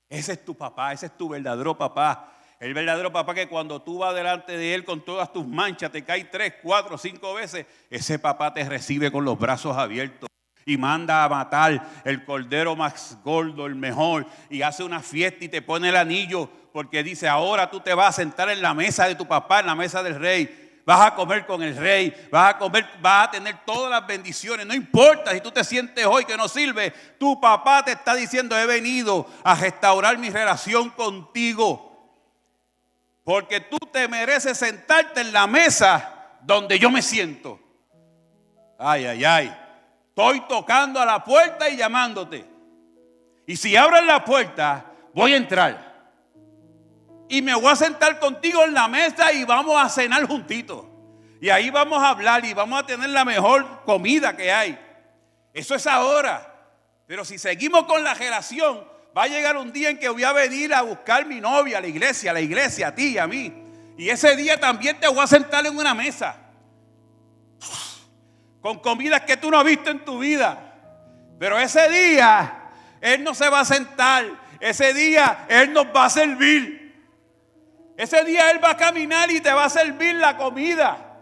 Ese es tu papá, ese es tu verdadero papá. El verdadero papá que cuando tú vas delante de Él con todas tus manchas, te caes 3, 4, 5 veces, ese papá te recibe con los brazos abiertos y manda a matar el cordero más gordo, el mejor, y hace una fiesta y te pone el anillo porque dice, ahora tú te vas a sentar en la mesa de tu papá, en la mesa del rey. Vas a comer con el rey, vas a tener todas las bendiciones. No importa si tú te sientes hoy que no sirve, tu papá te está diciendo, he venido a restaurar mi relación contigo. Porque tú te mereces sentarte en la mesa donde yo me siento. Ay, ay, ay. Estoy tocando a la puerta y llamándote. Y si abres la puerta, voy a entrar. Y me voy a sentar contigo en la mesa y vamos a cenar juntitos. Y ahí vamos a hablar y vamos a tener la mejor comida que hay. Eso es ahora. Pero si seguimos con la relación, va a llegar un día en que voy a venir a buscar mi novia a la iglesia, a ti y a mí. Y ese día también te voy a sentar en una mesa. Con comidas que tú no has visto en tu vida. Pero ese día, Él no se va a sentar. Ese día, Él nos va a servir. Ese día Él va a caminar y te va a servir la comida.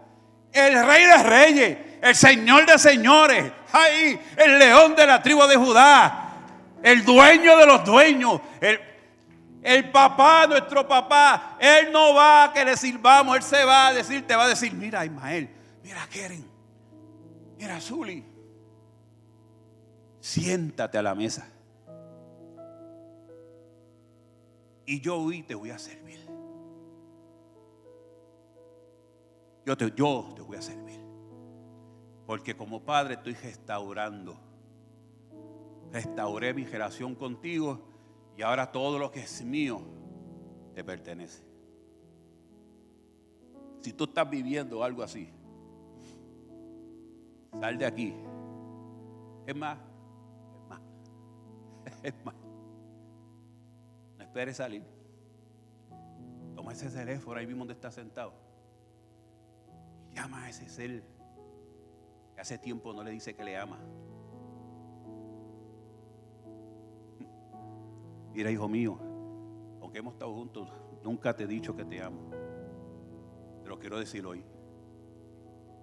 El Rey de Reyes, el Señor de Señores, ahí, el León de la tribu de Judá, el dueño de los dueños, el papá, nuestro papá. Él no va a que le sirvamos, Él se va a decir, te va a decir, mira Ismael, mira Keren, mira Zuli, siéntate a la mesa y yo hoy te voy a servir. Yo te voy a servir. Porque como padre estoy restauré mi relación contigo y ahora todo lo que es mío te pertenece. Si tú estás viviendo algo así, sal de aquí. Es más, no esperes salir. Toma ese teléfono ahí mismo donde estás sentado. Llama a ese ser que hace tiempo no le dice que le ama. Mira, hijo mío, aunque hemos estado juntos, nunca te he dicho que te amo. Te lo quiero decir hoy.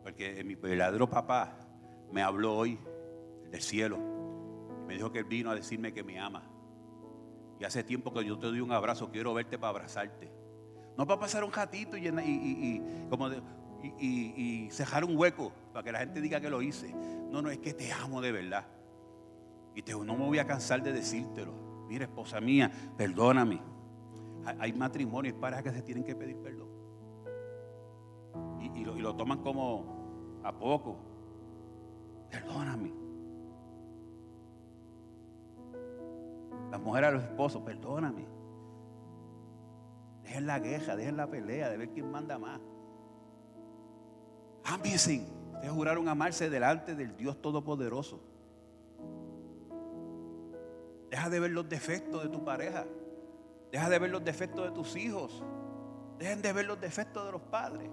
Porque mi verdadero papá me habló hoy del cielo. Y me dijo que él vino a decirme que me ama. Y hace tiempo que yo te doy un abrazo, quiero verte para abrazarte. No para pasar un ratito y cejar un hueco para que la gente diga que lo hice. No, es que te amo de verdad. Y no me voy a cansar de decírtelo. Mira, esposa mía, perdóname. Hay matrimonios y parejas que se tienen que pedir perdón. Y lo toman como a poco. Perdóname. Las mujeres a los esposos, perdóname. Dejen la queja, dejen la pelea de ver quién manda más. Ámense. Ustedes juraron amarse delante del Dios Todopoderoso. Deja de ver los defectos de tu pareja. Deja de ver los defectos de tus hijos. Dejen de ver los defectos de los padres.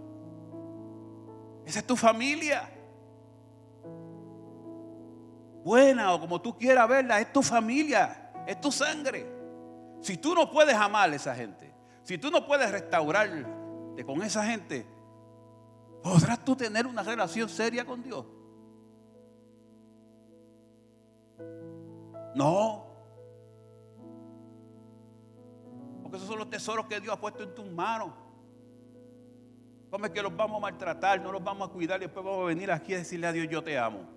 Esa es tu familia. Buena o como tú quieras verla, es tu familia, es tu sangre. Si tú no puedes amar a esa gente, si tú no puedes restaurarte con esa gente, ¿podrás tú tener una relación seria con Dios? No. Porque esos son los tesoros que Dios ha puesto en tus manos. ¿Cómo es que los vamos a maltratar? No los vamos a cuidar y después vamos a venir aquí a decirle a Dios, yo te amo.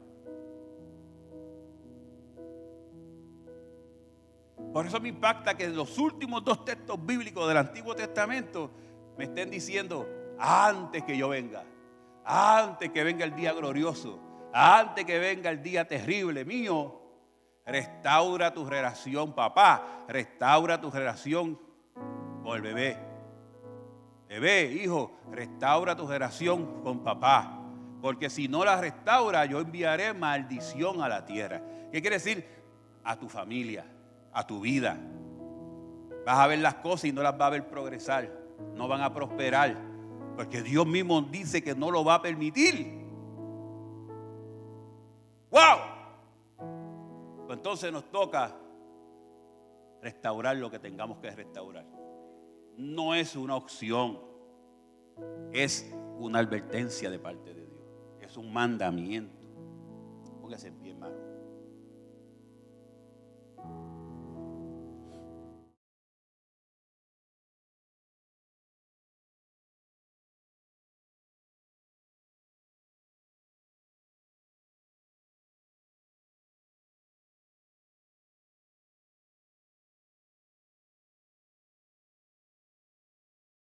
Por eso me impacta que los últimos 2 textos bíblicos del Antiguo Testamento me estén diciendo, antes que yo venga, antes que venga el día glorioso, antes que venga el día terrible mío, restaura tu relación, papá, restaura tu relación con el bebé. Bebé, hijo, restaura tu relación con papá, porque si no la restaura, yo enviaré maldición a la tierra. ¿Qué quiere decir? A tu familia, a tu vida. Vas a ver las cosas y no las vas a ver progresar, no van a prosperar, porque Dios mismo dice que no lo va a permitir. ¡Wow! Pues entonces nos toca restaurar lo que tengamos que restaurar. No es una opción, es una advertencia de parte de Dios, es un mandamiento. Póngase en pie, hermano.